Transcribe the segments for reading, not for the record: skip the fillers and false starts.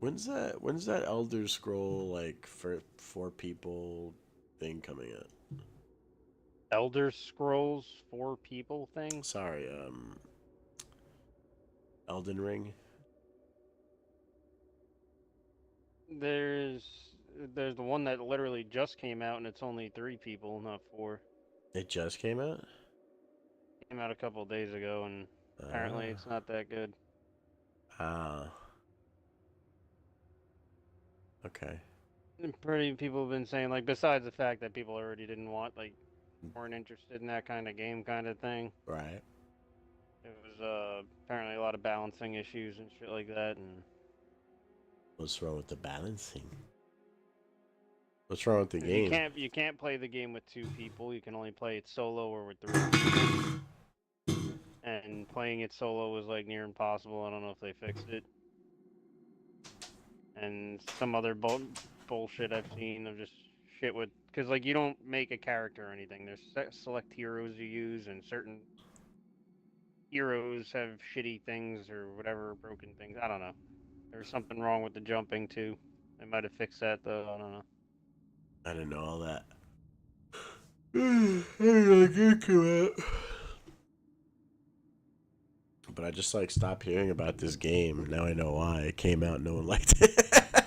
When's that Elder Scroll like for four people thing coming out? Elder Scrolls 4 people thing. Sorry, Elden Ring. There's the one that literally just came out and it's only 3 people, not 4. It just came out. Came out a couple of days ago and apparently Ah, it's not that good. ah, okay, And pretty people have been saying like besides the fact that people already didn't want like weren't interested in that kind of game kind of thing. right. It was apparently a lot of balancing issues and shit like that and What's wrong with the balancing? What's wrong with the because you game? can't play the game with 2 people. You can only play it solo or with 3 people. And playing it solo was like near impossible. I don't know if they fixed it. And some other bullshit I've seen of just shit with because like you don't make a character or anything. There's select heroes you use, and certain heroes have shitty things or whatever broken things. I don't know. There's something wrong with the jumping too. They might have fixed that though. I don't know. I didn't know all that. I didn't know it came out. But I just like stopped hearing about this game. Now I know why. It came out, no one liked it.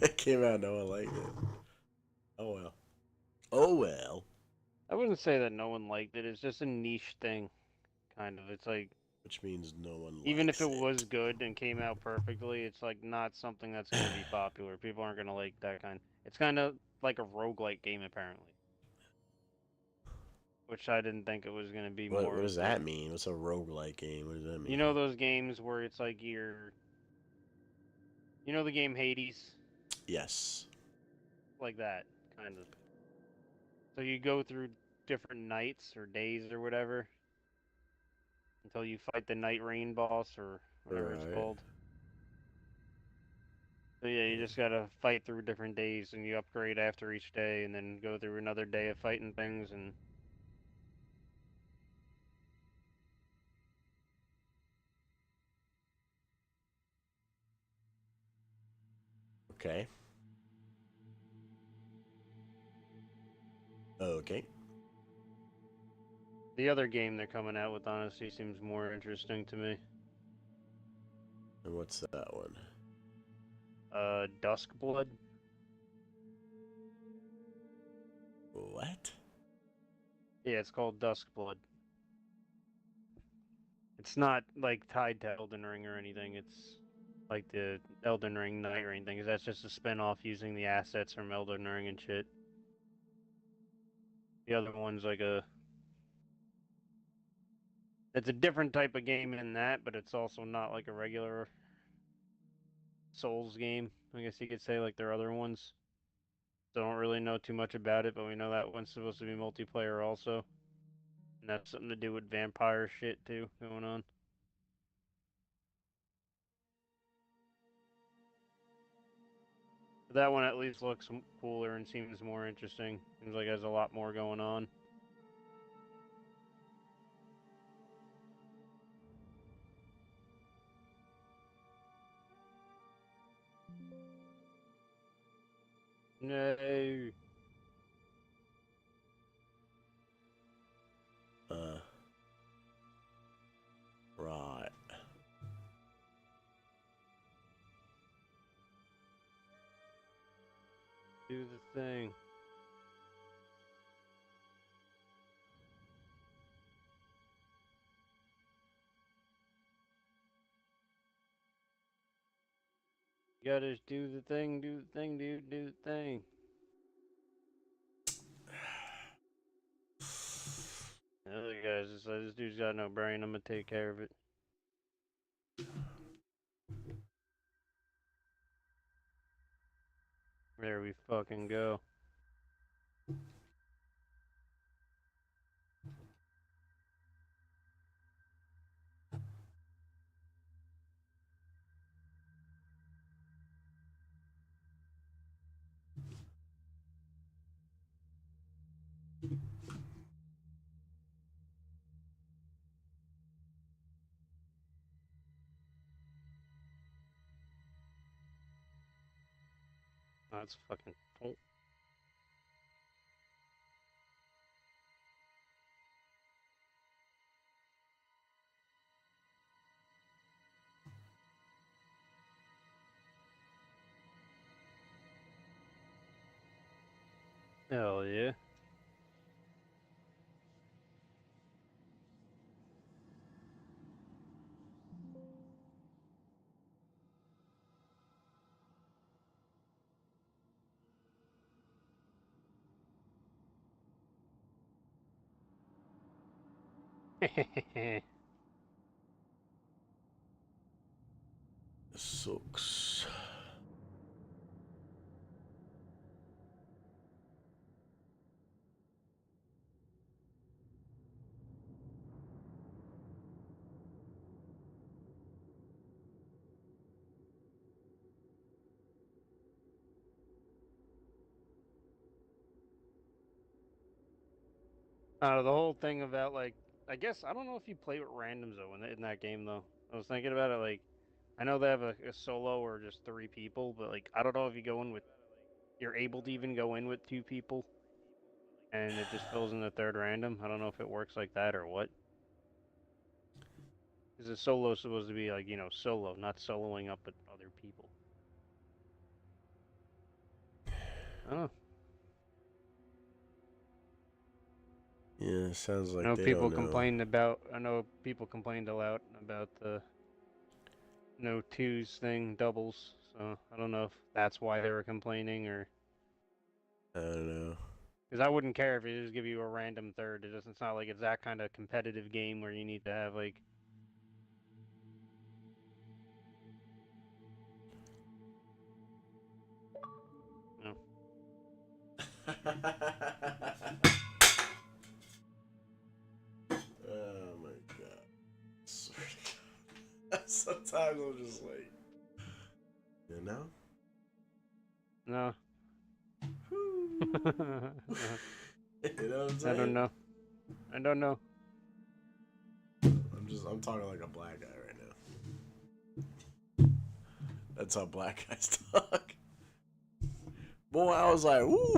It came out, no one liked it. Oh well. Oh well. I wouldn't say that no one liked it. It's just a niche thing, kind of. It's like Which means no one even if likes it it. was good and came out perfectly, it's like not something that's going to be popular. People aren't going to like that kind. It's kind of like a roguelike game apparently, which I didn't think it was going to be What more does of the that mean? What's a roguelike game? What does that you mean? know those games where it's like you know the game Hades, Yes. like that kind of. So you go through different nights or days or whatever until you fight the Night Rain boss or whatever it's Alright. called. So yeah, you just gotta fight through different days, and you upgrade after each day, and then go through another day of fighting things. And Okay. Okay. the other game they're coming out with honestly seems more interesting to me. And what's that one? Duskblood. What? Yeah, it's called Duskblood. It's not like tied to Elden Ring or anything. It's like the Elden Ring Night Rain thing. 'Cause that's just a spin-off using the assets from Elden Ring and shit. The other one's like a it's a different type of game in that, but it's also not like a regular Souls game. I guess you could say like their other ones. Don't really know too much about it, but we know that one's supposed to be multiplayer also, and that's something to do with vampire shit too going on. But that one at least looks cooler and seems more interesting. Seems like it has a lot more going on. No, Uh, right. do the thing. You gotta do the thing, do the thing, dude, do the thing. The other guys just like, this dude's got no brain. I'm gonna take care of it. There we fucking go. Oh, that's fucking. Oh. Hell yeah. Sucks. The whole thing about like, I guess I don't know if you play with randoms though in that game though. I was thinking about it like, I know they have a solo or just 3 people, but like I don't know if you go in with, you're able to even go in with 2 people, and it just fills in the third random. I don't know if it works like that or what. Because a solo is supposed to be like solo, not soloing up with other people. I don't know. Yeah, sounds I like know they people don't know. complained about. I know people complained a lot about the no twos thing, doubles. So I don't know if that's why they were complaining or. I don't know. Because I wouldn't care if it just give you a random third. It doesn't sound like it's that kind of competitive game where you need to have like. You know. Oh my god. Swear to God. Sometimes I'm just like, you know? No. You know what I'm I don't saying? know. I don't know. I'm talking like a black guy right now. That's how black guys talk. Boy, I was like, ooh.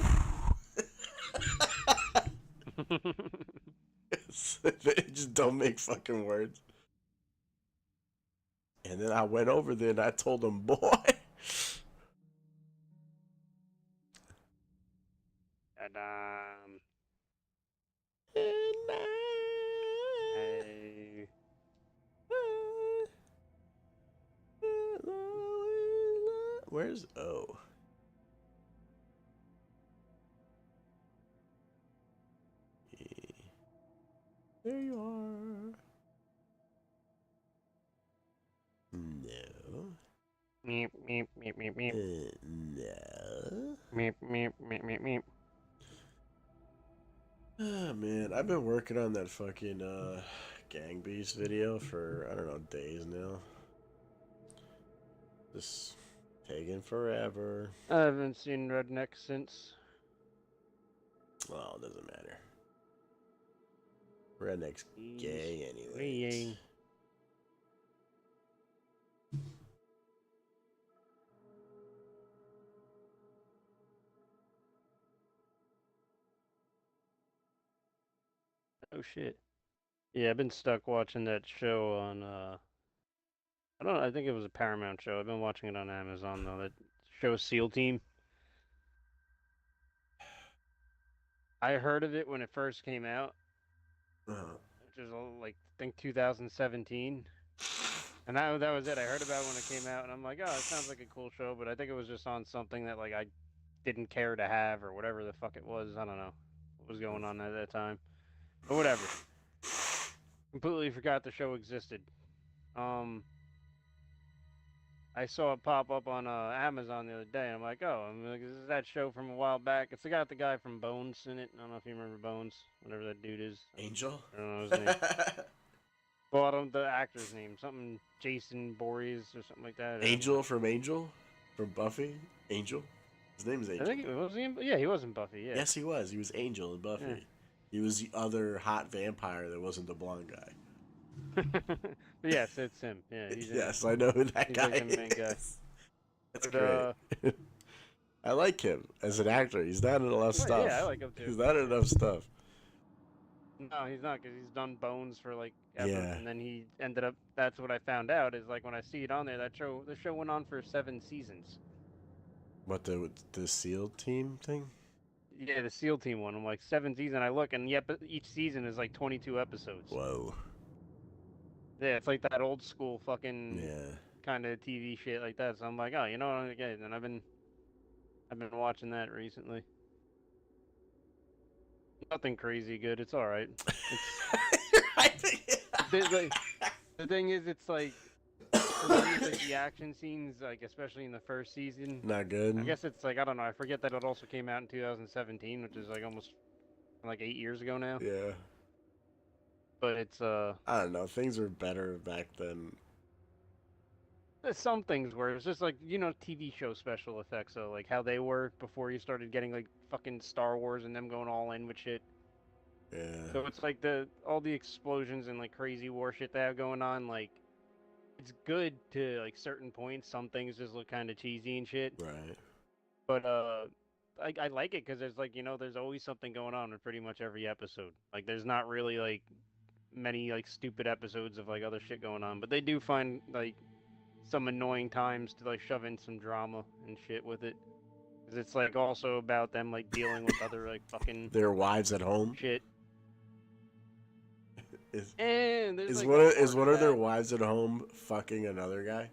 They just don't make fucking words. And then I went over there and I told him, boy. And And I, where's O? There you are. No. meep meep meep meep meep No. meep meep meep meep meep. Ah, man, I've been working on that fucking Gang Beast video for, I don't know, days now. Just taking forever. I haven't seen Redneck since. Well, it doesn't matter. Redneck's He's gay anyways. fleeing. Oh shit. Yeah, I've been stuck watching that show on I don't know, I think it was a Paramount show. I've been watching it on Amazon though. That show SEAL Team. I heard of it when it first came out, Uh, which is like I think 2017. And that was it. I heard about it when it came out and I'm like, "Oh, it sounds like a cool show," but I think it was just on something that like I didn't care to have or whatever the fuck it was. I don't know what was going on at that time. But whatever. Completely forgot the show existed. Um I saw it pop up on Amazon the other day. I'm like, oh, I'm like, this is that show from a while back. It's got the guy from Bones in it. I don't know if you remember Bones, whatever that dude is. Angel? I don't know his name. Well, I don't the actor's name. Something Jason Voorhees or something like that. Angel from Angel? From Buffy? Angel? His name is I Angel. think it was he. Yeah, he was in Buffy. Yeah. Yes, he was. He was Angel in Buffy. Yeah. He was the other hot vampire that wasn't the blonde guy. But yes, it's him. Yeah, he's in it. Yes, I know who that He's guy like the main guy. is. That's But great. I like him as an actor. He's not in enough Well, yeah, I stuff. like him too. He's not in enough stuff. No, he's not, because he's done Bones for like ever, Yeah. and then he ended up. That's what I found out is like when I see it on there. The show went on for 7 seasons. What the SEAL team thing? Yeah, the SEAL Team one. I'm like 7 seasons. I look, and yep, each season is like 22 episodes. Whoa. Yeah, it's like that old school fucking Yeah. kind of TV shit like that. So I'm like, oh, you know what? Okay, then I've been watching that recently. Nothing crazy good. It's all right. It's like the thing is, it's like for me, it's like the action scenes, like especially in the first season. Not good. I guess it's like I don't know. I forget that it also came out in 2017, which is like almost like 8 years ago now. Yeah. But it's I don't know. Things were better back then. there's some things where it's just like TV show special effects, so like how they were before you started getting like fucking Star Wars and them going all in with shit. Yeah. So it's like all the explosions and like crazy war shit they have going on, like it's good to like certain points. Some things just look kind of cheesy and shit. Right. But I like it because there's like there's always something going on in pretty much every episode. Like there's not really like many like stupid episodes of like other shit going on, but they do find like some annoying times to like shove in some drama and shit with it. Because it's like also about them like dealing with other like fucking Their wives at home. shit. Is And there's is like one a of, is part one of of their that. wives at home fucking another guy?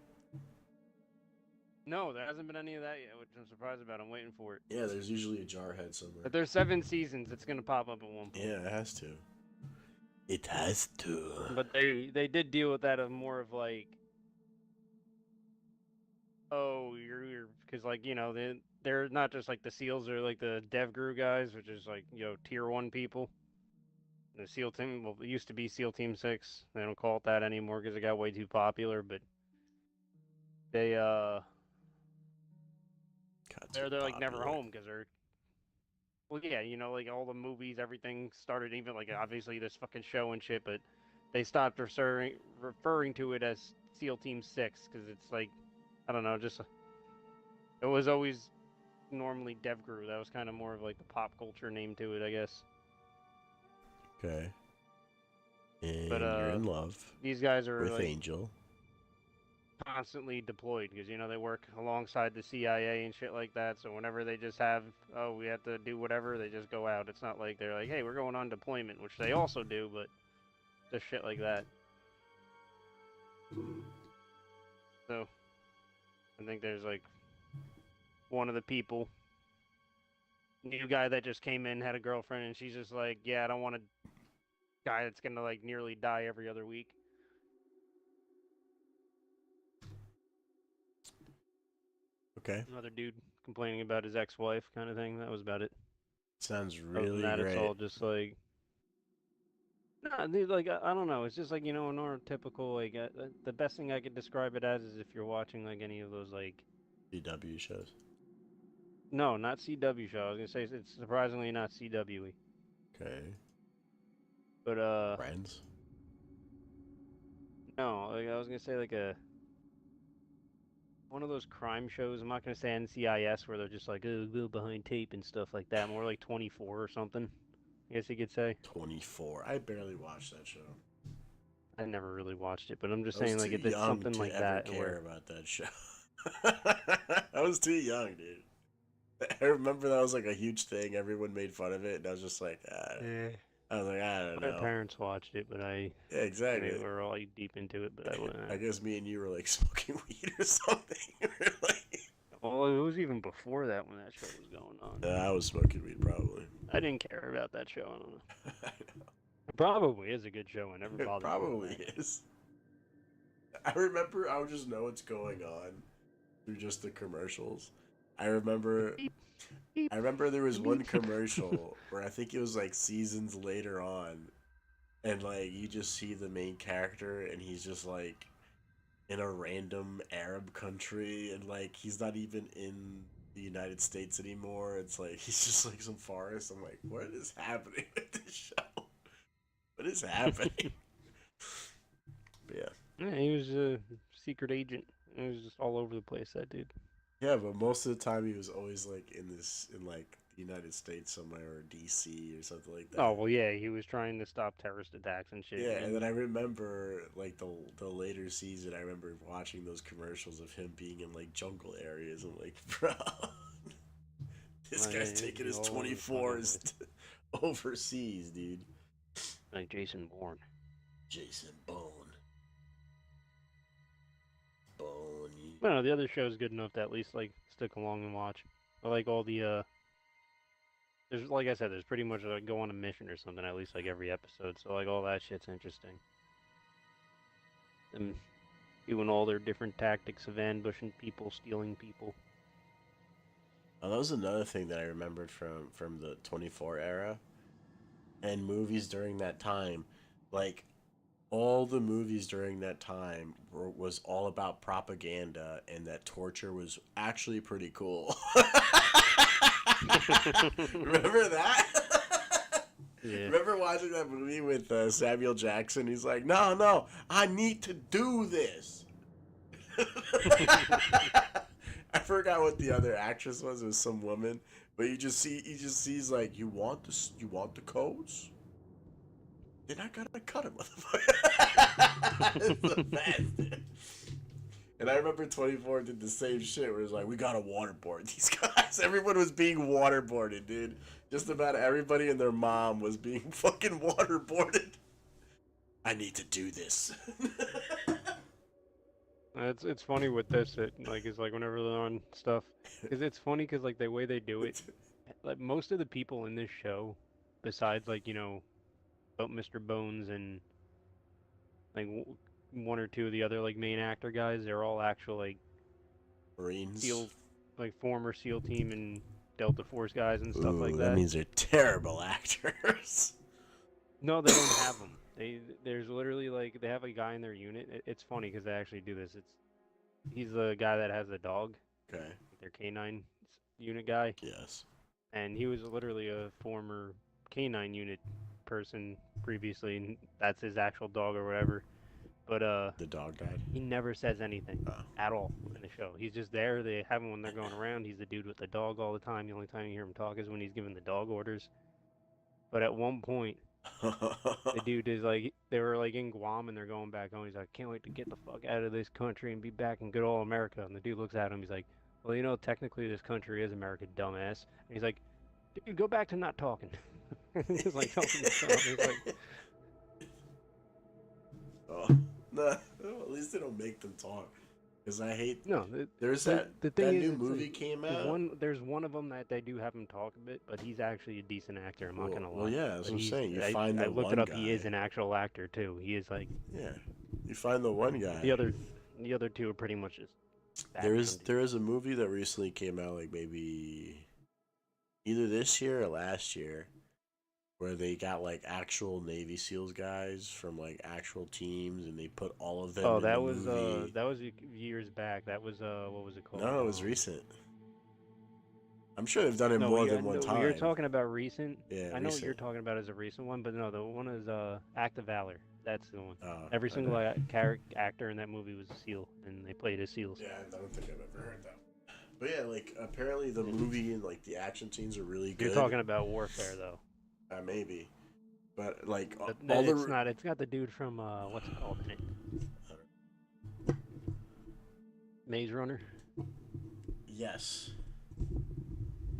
No, there hasn't been any of that yet, which I'm surprised about. I'm waiting for it. Yeah, there's usually a jarhead somewhere. But there's 7 seasons. It's gonna pop up at one point. Yeah, it has to. It has to. But they did deal with that of more of like, oh, you're because like they're not just like the SEALs, they're like the DevGru guys, which is like tier 1 people. The SEAL team, well, it used to be SEAL Team 6. They don't call it that anymore because it got way too popular. But they they're like never home because they're well, yeah, like all the movies, everything started, even like obviously this fucking show and shit, but they stopped referring to it as SEAL Team 6 because it's like, I don't know, just it was always normally DevGru. That was kind of more of like the pop culture name to it, I guess. Okay. And But you're in love these guys are with like Angel. constantly deployed because they work alongside the CIA and shit like that. So whenever they just have, oh, we have to do whatever, they just go out. It's not like they're like, hey, we're going on deployment, which they also do, but just shit like that. So I think there's like one of the people, new guy that just came in, had a girlfriend, and she's just like, yeah, I don't want a guy that's gonna like nearly die every other week. Okay. Another dude complaining about his ex-wife, kind of thing. That was about it. Sounds Other than really that, great. it's all just like, nah, dude, like I don't know. It's just like a neurotypical like the best thing I could describe it as is if you're watching like any of those like CW shows. no, not CW show. I was gonna say it's surprisingly not CWE, Okay. but Friends. no, like I was gonna say like one of those crime shows. I'm not gonna say NCIS where they're just like oh go behind tape and stuff like that. More like 24 or something. I guess you could say. 24. I barely watched that show. I never really watched it, but I'm just I was saying like too if it's young something to like ever that care where about that show. I was too young, dude. I remember that was like a huge thing. Everyone made fun of it, and I was just like, I was like, I don't my know. parents watched it, but Yeah, exactly. they were all deep into it, but I wouldn't. I guess me and you were like smoking weed or something. We were like, Well, it was even before that when that show was going on. I was smoking weed probably. I didn't care about that show. I don't know. I know. It probably is a good show. I never It bothered. probably is. I remember I would just know what's going on through just the commercials. I remember there was one commercial where I think it was like seasons later on, and like you just see the main character and he's just like in a random Arab country, and like he's not even in the United States anymore. It's like he's just like some forest. I'm like, what is happening with this show? What is happening? But yeah. Yeah, he was a secret agent. It was just all over the place. That dude. Yeah, but most of the time he was always like in like the United States somewhere or DC or something like Oh that. well, yeah, he was trying to stop terrorist attacks and shit. Yeah, and And then I remember like the later season. I remember watching those commercials of him being in like jungle areas. and like, bro, this yeah, guy's taking he's his all over the fucking 24s place, overseas, dude. like Jason Bourne. Jason Bone. But no, the other show's good enough to at least like stick along and watch. I like all the there's like I said, there's pretty much like go on a mission or something at least like every episode. So like all that shit's interesting. Them doing all their different tactics of ambushing people, stealing people. Oh, that was another thing that I remembered from the 24 era and movies during that time. Like all the movies during that time was all about propaganda and that torture was actually pretty cool. Remember that? Yeah. Remember watching that movie with Samuel Jackson? He's like, no, no, I need to do this. I forgot what the other actress was. It was some woman, but you just sees like, you want this, you want the codes? Then I gotta cut him, motherfucker. It's the best, dude. And I remember 24 did the same shit where it's like, we gotta waterboard these guys. Everyone was being waterboarded, dude. Just about everybody and their mom was being fucking waterboarded. I need to do this. It's funny with this. It like it's like whenever they're on stuff, because it's funny because like the way they do it, like most of the people in this show, besides like Mr. Bones and like one or two of the other like main actor guys, they're all actual like Marines. SEAL, like former SEAL team and Delta Force guys and stuff like Ooh, that that. means they're terrible actors. No, they don't have them. There's literally like they have a guy in their unit. It's funny because they actually do this. He's the guy that has the dog, Okay. like their canine unit guy, Yes. and he was literally a former canine unit person previously, and that's his actual dog or whatever. But The dog died. he never says anything Oh. at all in the show. He's just there. They have him when they're going around. He's the dude with the dog all the time. The only time you hear him talk is when he's giving the dog orders. But at one point, the dude is like, they were like in Guam and they're going back home. He's like, can't wait to get the fuck out of this country and be back in good old America. And the dude looks at him. He's like, well, technically this country is America, dumbass. And he's like, dude, go back to not talking. He's like, talking to himself. He's like, Oh, no. At least they don't make them talk. Because I hate. no. There's the thing that is, new it's movie like, came out. there's one of them that they do have him talk a bit, but he's actually a decent actor. I'm not gonna lie. Well, yeah, that's But what I'm saying. You I, find I the looked one it up. guy. He is an actual actor too. He is like Yeah, you find the one guy. the other two are pretty much just. There is a movie that recently came out, like maybe either this year or last year, where they got like actual Navy SEALs guys from like actual teams, and they put all of them. Oh, in that the was movie. years back. That was what was it called? No, it was recent. I'm sure they've done it No, more than one time. You're talking about recent. Yeah, I know what you're recent. talking about as a recent one, but no, the one is Act of Valor. That's the one. Oh, Every single okay. actor in that movie was a SEAL, and they played as SEALs. Yeah, I don't think I've ever heard that. But yeah, like apparently the movie and like the action scenes are really good. You're talking about Warfare, though. Maybe, but like It's not. It's got the dude from what's it called in it? Maze Runner. Yes.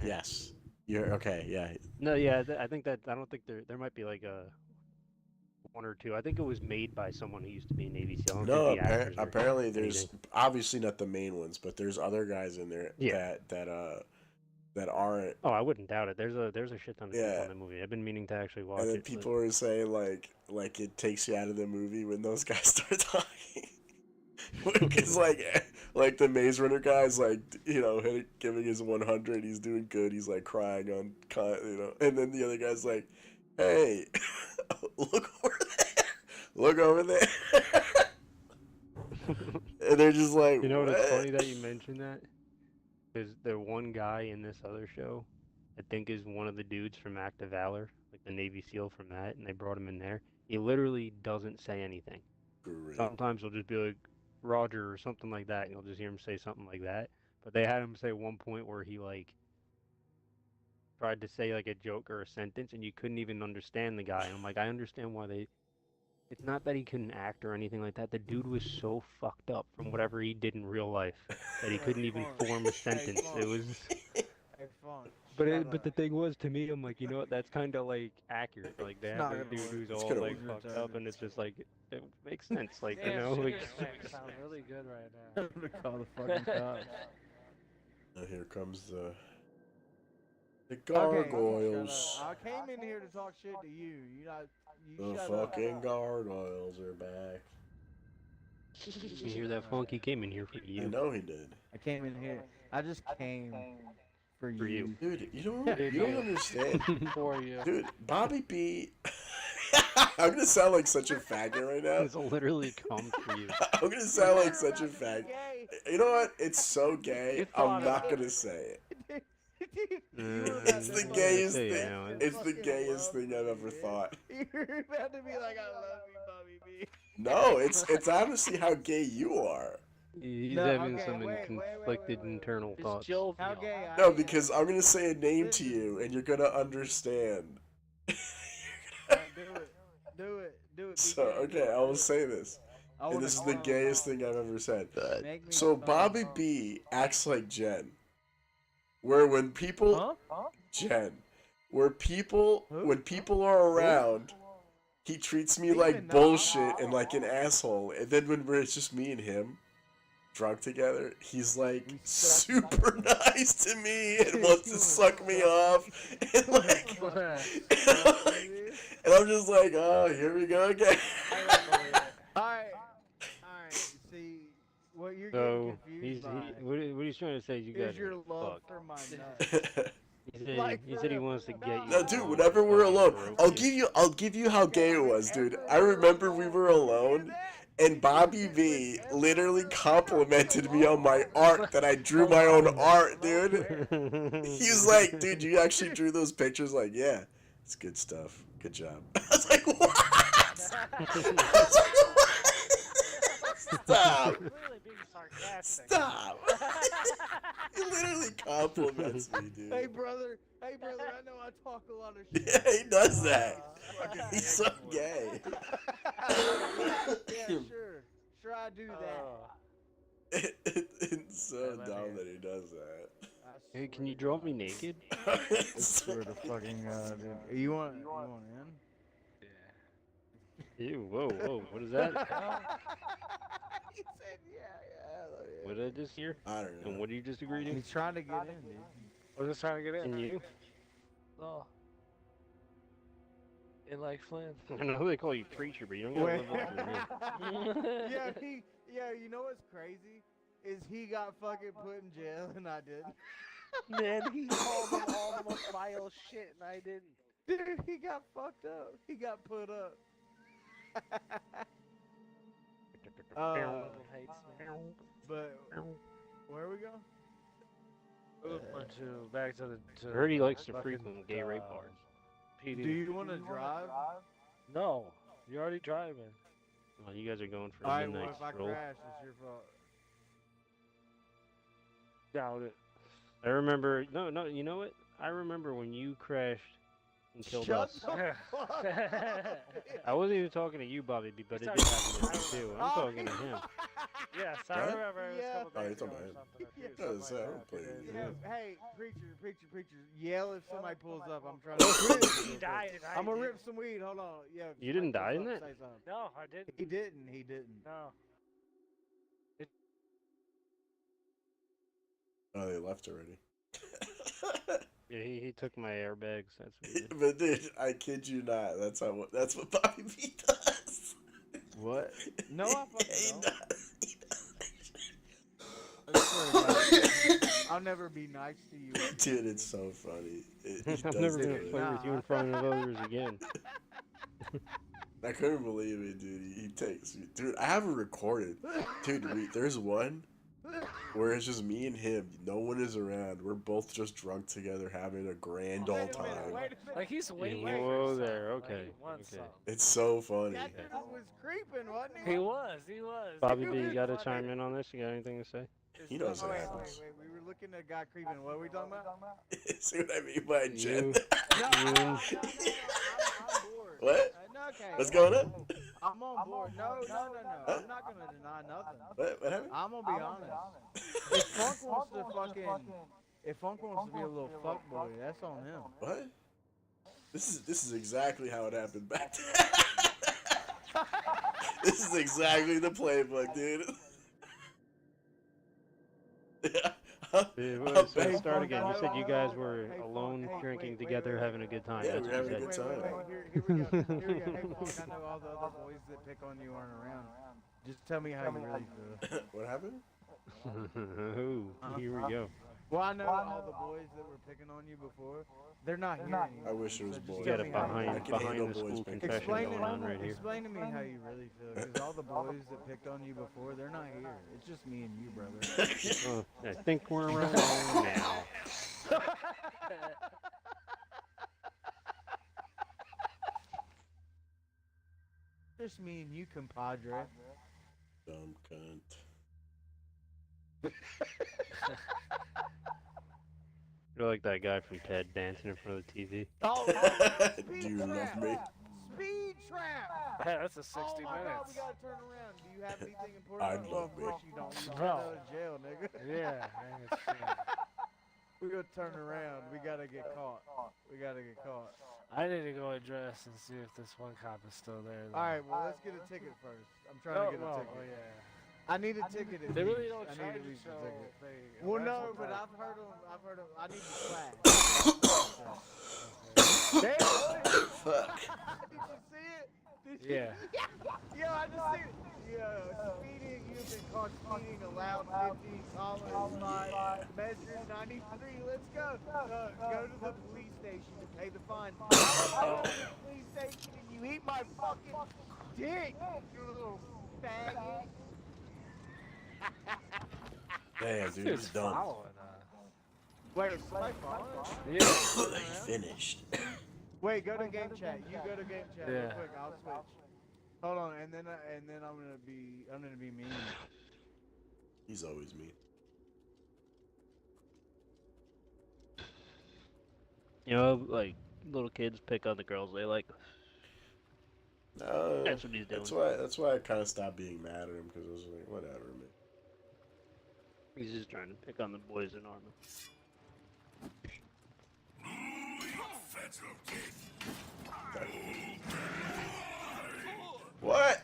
Yes. You're okay. Yeah. No, yeah, I think that I don't think there might be like a one or two. I think it was made by someone who used to be a Navy SEAL. I don't No. think the actors were Apparently, there's anything. obviously not the main ones, but there's other guys in there Yeah. that aren't. Oh, I wouldn't doubt it. There's a shit ton of people Yeah. in the movie. I've been meaning to actually watch And then it. people were saying like it takes you out of the movie when those guys start talking. Because like the Maze Runner guy's like giving his 100, he's doing good, he's like crying and then the other guy's like, hey, look over there, look over there, and they're just like, You know what? It's funny what? that you mentioned that. Because the one guy in this other show, I think is one of the dudes from Act of Valor, like the Navy SEAL from that, and they brought him in there. He literally doesn't say anything. For real. Sometimes he'll just be like, Roger, or something like that, and you'll just hear him say something like that. but they had him say one point where he like tried to say like a joke or a sentence, and you couldn't even understand the guy. And I'm like, I understand why they. It's not that he couldn't act or anything like that. The dude was so fucked up from whatever he did in real life that he couldn't even form a sentence. It was. Hey, Funk, But shut but the up. thing was, to me, I'm like, you know what? That's kind of like accurate. Like they It's have not this gonna dude work. who's It's all gonna like work. fucked up, and it's just like it makes sense. Like you Damn, know, like Sugar Smack sound really good right now. I'm gonna call the fucking cops. And here comes the Okay, gargoyles. shut up. I came in here to talk shit to you. You not. You The shut up. fucking gargoyles are back. you hear that funk? He came in here for I you. know he did. I came in here. I just came for you. For you. Dude, you don't understand. For you. Dude, Bobby B. I'm gonna sound like such a faggot right now. It's literally come for you. I'm gonna sound like such a You're about to faggot. be gay. You know what? It's so gay. You I'm thought not about gonna it. say it. It's the I'm gayest gonna say it thing. now. It's the gayest thing I've ever thought. You're about to be like, I love you, Bobby B. No, it's honestly how gay you are. He's No, having okay, some wait, conflicted wait. internal It's thoughts. jovial. How gay I No, am. because I'm gonna say a name to you and you're gonna understand. Alright, do it. Be So gay. okay, I will say this. I And wanna this is the know. gayest thing I've ever said. Make me So know. Bobby B acts like Jen. Where when people Huh? Jen, where people Who? when people are around, he treats me like Even though- bullshit and like an asshole. And then when it's just me and him drunk together, he's like We suck super nice to me and wants to suck me off. And like and I'm just like, oh, here we go again. Alright. See, what you're So getting he's confused by what he's trying to say is you is guys your are love fucked. for my nuts. He said he wants to get you. No, dude, all whenever we're fucking alone, broke I'll give you how gay it was, dude. I remember we were alone, and Bobby V literally complimented me on my art that I drew my own art, dude. He was like, dude, you actually drew those pictures? Like, yeah, it's good stuff. Good job. I was like, what? Stop. Clearly being sarcastic. Stop. He literally compliments me, dude. Hey brother, I know I talk a lot of shit. Yeah, he does that. He's so gay. Yeah, sure I do that. It's so dumb that he does that. Hey, can you draw me naked? Swear to fucking God, dude. You want in? Ew, whoa, what is that? He said, yeah. What did I just hear? I don't And know. what do you just agree to? He's trying to get in, dude. I'm just trying to get in. And you? Oh. In like Flynn. I know they call you preacher, but you don't gotta live up to the name. You know what's crazy? Is he got fucking put in jail and I didn't. Man, he called me all the most vile shit and I didn't. Dude, he got fucked up. He got put up. Everyone hates me. But where we go? Back to the. I heard he likes to fucking, frequent gay rape bars. PD. Do you want to drive? No, you're already driving. Well, you guys are going for a Alright, well, midnight if I stroll. crash, it's your fault. Doubt it. I remember. No. You know what? I remember when you crashed and killed Shut us. the fuck up. I wasn't even talking to you, Bobby B, but it Sorry. did happen to me too. I'm Oh, talking to him. Yes, I What? remember it was Yeah. a couple Oh, days you're ago talking or about something. Yeah. Something Yeah, so I like don't that, play 2 days it. Yeah, ago. hey, preacher, yell if somebody pulls up. I'm trying to. He died. and I I'm gonna didn't. rip some weed. Hold on. Yeah. if You didn't somebody die in pulls up, that? say something. No, I didn't. He didn't. No. Oh, they left already. Yeah, he took my airbags. That's what he did. But dude, I kid you not. That's what Bobby B does. What? No, I fucking He don't. does. I swear to God, I'll never be nice to you. Dude, it's so funny. He I'm does never do gonna it. play with you in front of others again. I couldn't believe it, dude. He takes me. Dude, I have it recorded. Dude, there's one where it's just me and him. No one is around. We're both just drunk together having a grand old time. Wait a minute. Like he's waiting. whoa for there, something. okay, Like, he wants okay. something. It's so funny. That dude was creeping, wasn't he? He was. Bobby He B, you was gotta funny. chime in on this. You got anything to say? He knows Oh, what wait, happens. wait. We were looking at guy creeping. What are we talking about? See what I mean by Jen? You. No, You. I'm bored. What? No, okay. What's going on? I'm on board. No. I'm not gonna deny nothing. What happened? I'm gonna be honest. If Funk wants to if Funk wants to be a little fuckboy, that's on him. What? This is exactly how it happened back then. This is exactly the playbook, dude. Let's start again. You said you guys were alone, drinking together, having a good time. Yeah, That's we were what you having a said. good time. Here we go. Hey, Funk, I know all the other boys that pick on you aren't around. Just tell me how you really feel. What happened? Ooh, here we go. Well, I know all the boys that were picking on you before. They're not here anymore. I wish it was So just boys. You got tell a me how you I behind can handle the boys school picking. confession Explain going on right here. Explain to me how you really feel, because all the boys that picked on you before, they're not here. It's just me and you, brother. Oh, I think we're alone now. Just me and you, compadre. Dumb cunt. You're like that guy from Ted dancing in front of the TV. Oh, Do you love me? Speed trap! Hey, that's a Oh 60 my God, we minutes. gotta turn around. Do you have anything important? I'd Well, love of course me. you don't. You're No. out of jail, nigga. Yeah, man, it's, We gotta turn around. We gotta get caught. We gotta get caught. I need to go address and see if this one cop is still there. though. All right, well, let's get a ticket first. I'm trying Oh, to get a well, ticket. oh, yeah. I need a ticket. At They really least. don't I charge need at you least a till ticket. they Well, arrest no, you, but I've heard them. I need the flag. Damn, Fuck. did you see it? Did you? Yeah. Yo, I just see it. Yo, speeding. You've been caught speeding. Allowed 50. Tolerance 5. Measure 93. Let's go. Go to the police station to pay the fine. Go to the police station and you eat my fucking dick, you little faggot. Damn, dude, Dude's it's done. following, Wait, is somebody following? Yeah. They finished. Wait, go to game chat. You go to game chat real Yeah. quick. I'll switch. Hold on, and then I'm gonna be mean. He's always me. You know, like little kids pick on the girls they like. No, That's what he's doing. That's why I kind of stopped being mad at him, because I was like, whatever, man. He's just trying to pick on the boys in armor. What?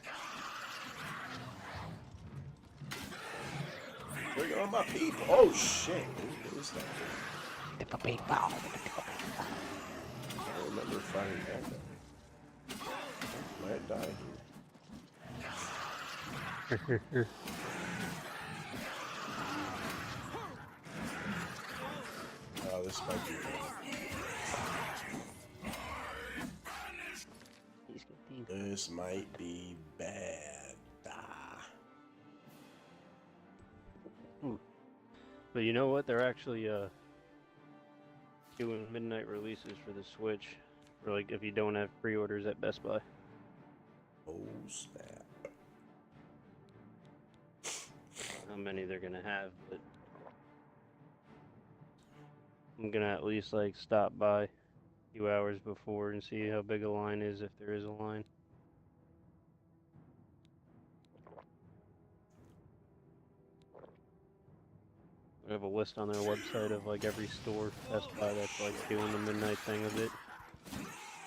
Bring on my people. Oh shit. What is that? I don't remember fighting that guy. Might die here. Oh, this might be bad. He's good. This might be bad. Ah. But you know what? They're actually doing midnight releases for the Switch. For like if you don't have pre-orders at Best Buy. Oh snap. How many they're gonna have, but I'm gonna at least like stop by a few hours before and see how big a line is, if there is a line. They have a list on their website of like every store Best Buy that's like doing the midnight thing of it.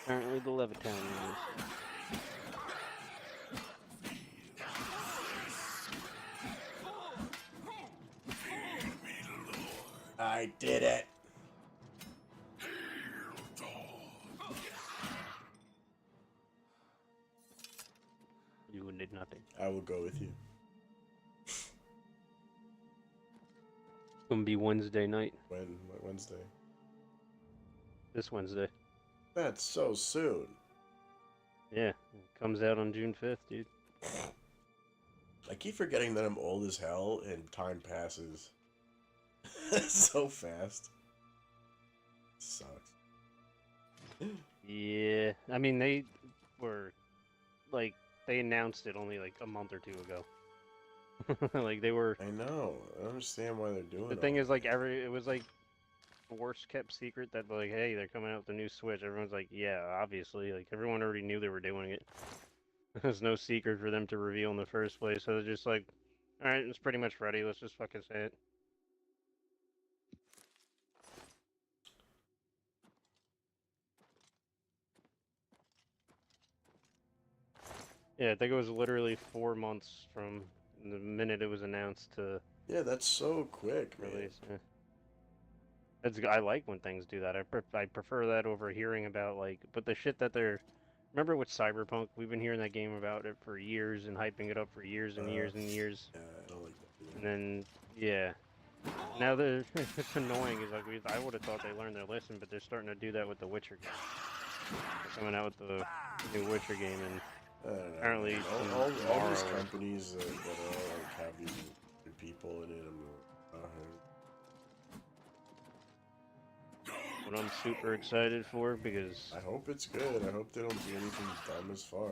Apparently the Levittown one is. I did it. You did nothing. I will go with you. It's gonna be Wednesday night. When? Wednesday? This Wednesday. That's so soon. Yeah, it comes out on June 5th, dude. I keep forgetting that I'm old as hell and time passes so fast. Sucks. Yeah, I mean they were like they announced it only like a month or two ago. Like they were. I know. I don't understand why they're doing The thing all is, like that. it was like the worst kept secret that like, hey, they're coming out with the new Switch. Everyone's like, yeah, obviously. Like everyone already knew they were doing it. There's no secret for them to reveal in the first place. So they're just like, all right, it's pretty much ready. Let's just fucking say it. Yeah, I think it was literally 4 months from the minute it was announced to Yeah, that's so quick, man. release. Yeah. I like when things do that. I prefer that over hearing about like, but the shit that they're. Remember with Cyberpunk, we've been hearing that game about it for years and hyping it up for years and years and years. Yeah, I don't like that. And then, yeah. Now the it's annoying. Is like I would have thought they learned their lesson, but they're starting to do that with the Witcher game. They're coming out with the new Witcher game, and I don't know. apparently all these tomorrow- companies that all like have these good people in it. what I'm super excited for because I hope it's good. I hope they don't do anything dumb as far.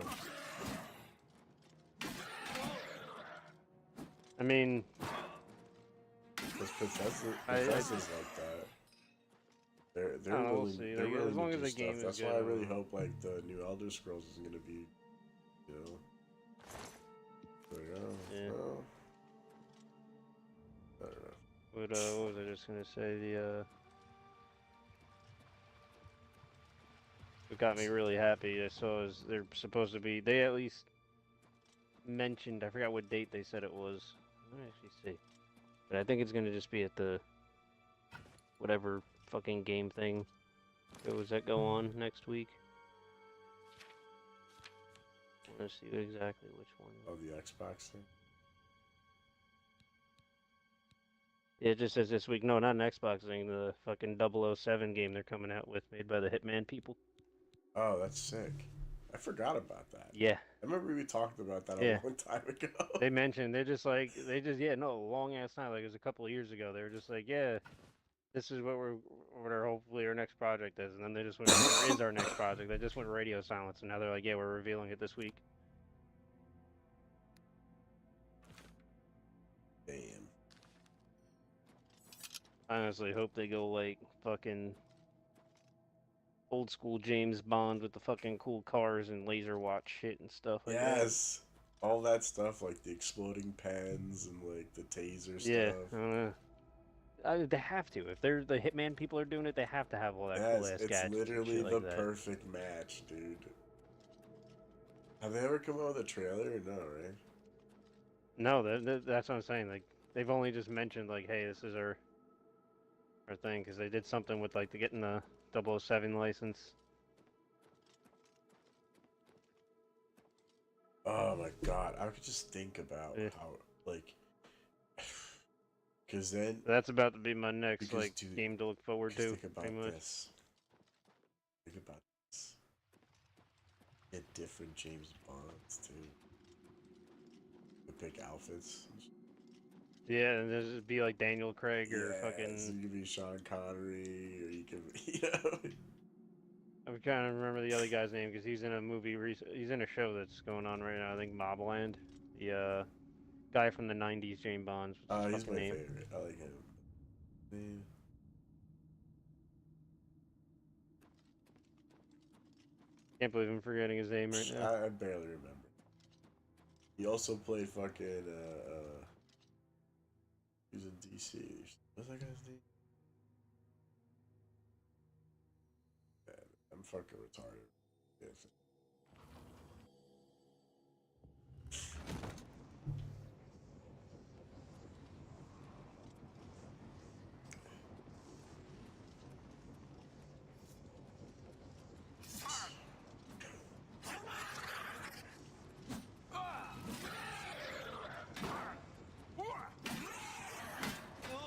I mean, Because Bethesda's like that. They're I don't know, we'll willing, see. they're Like, willing as long to as do the stuff. game is That's good, why I I'm- really hope like the new Elder Scrolls is gonna be, you know. Like, oh, Yeah. well, I don't know. what was I just gonna say? What got me really happy I saw is they're supposed to be. They at least mentioned. I forgot what date they said it was. Let me actually see. But I think it's gonna just be at the whatever fucking game thing goes that go on next week. I want to see exactly which one. Oh, the Xbox thing. Yeah, it just says this week. No, not an Xbox thing. The fucking 007 game they're coming out with, made by the Hitman people. Oh, that's sick. I forgot about that. Yeah, I remember we talked about that Yeah. a long time ago. they mentioned yeah, no, long ass time. Like it was a couple of years ago. They were just like, yeah, this is what our hopefully our next project is, and then they just went, where is our next project? They just went radio silence, and now they're like, yeah, we're revealing it this week. Damn. I honestly hope they go like fucking old school James Bond with the fucking cool cars and laser watch shit and stuff like that. Yes. All that stuff, like the exploding pens and like the taser Yeah, stuff. I don't know. They have to. If they're the Hitman people are doing it, they have to have all that cool Yes, ass it's gadgets and literally shit the like that. perfect match, dude. Have they ever come out with a trailer? No, right? No, that's what I'm saying. Like they've only just mentioned like, hey, this is our thing because they did something with like getting the 007 license. Oh my god, I could just think about Yeah. how, like, because then, That's about to be my next Because, like dude, game to look forward to. think about Pretty much. this. Think about this. Get different James Bonds too. You pick outfits. Yeah, and this would be like Daniel Craig or Yeah, fucking. so you could be Sean Connery, or you could, you know. I'm trying to remember the other guy's name because he's in a movie. He's in a show that's going on right now. I think Mobland. The guy from the '90s, James Bonds. What's his He's fucking my name? favorite. I like him. Man. Can't believe I'm forgetting his name right now. I barely remember. He also played fucking he was in DC. What's that guy's name? Man, I'm fucking retarded. Yes.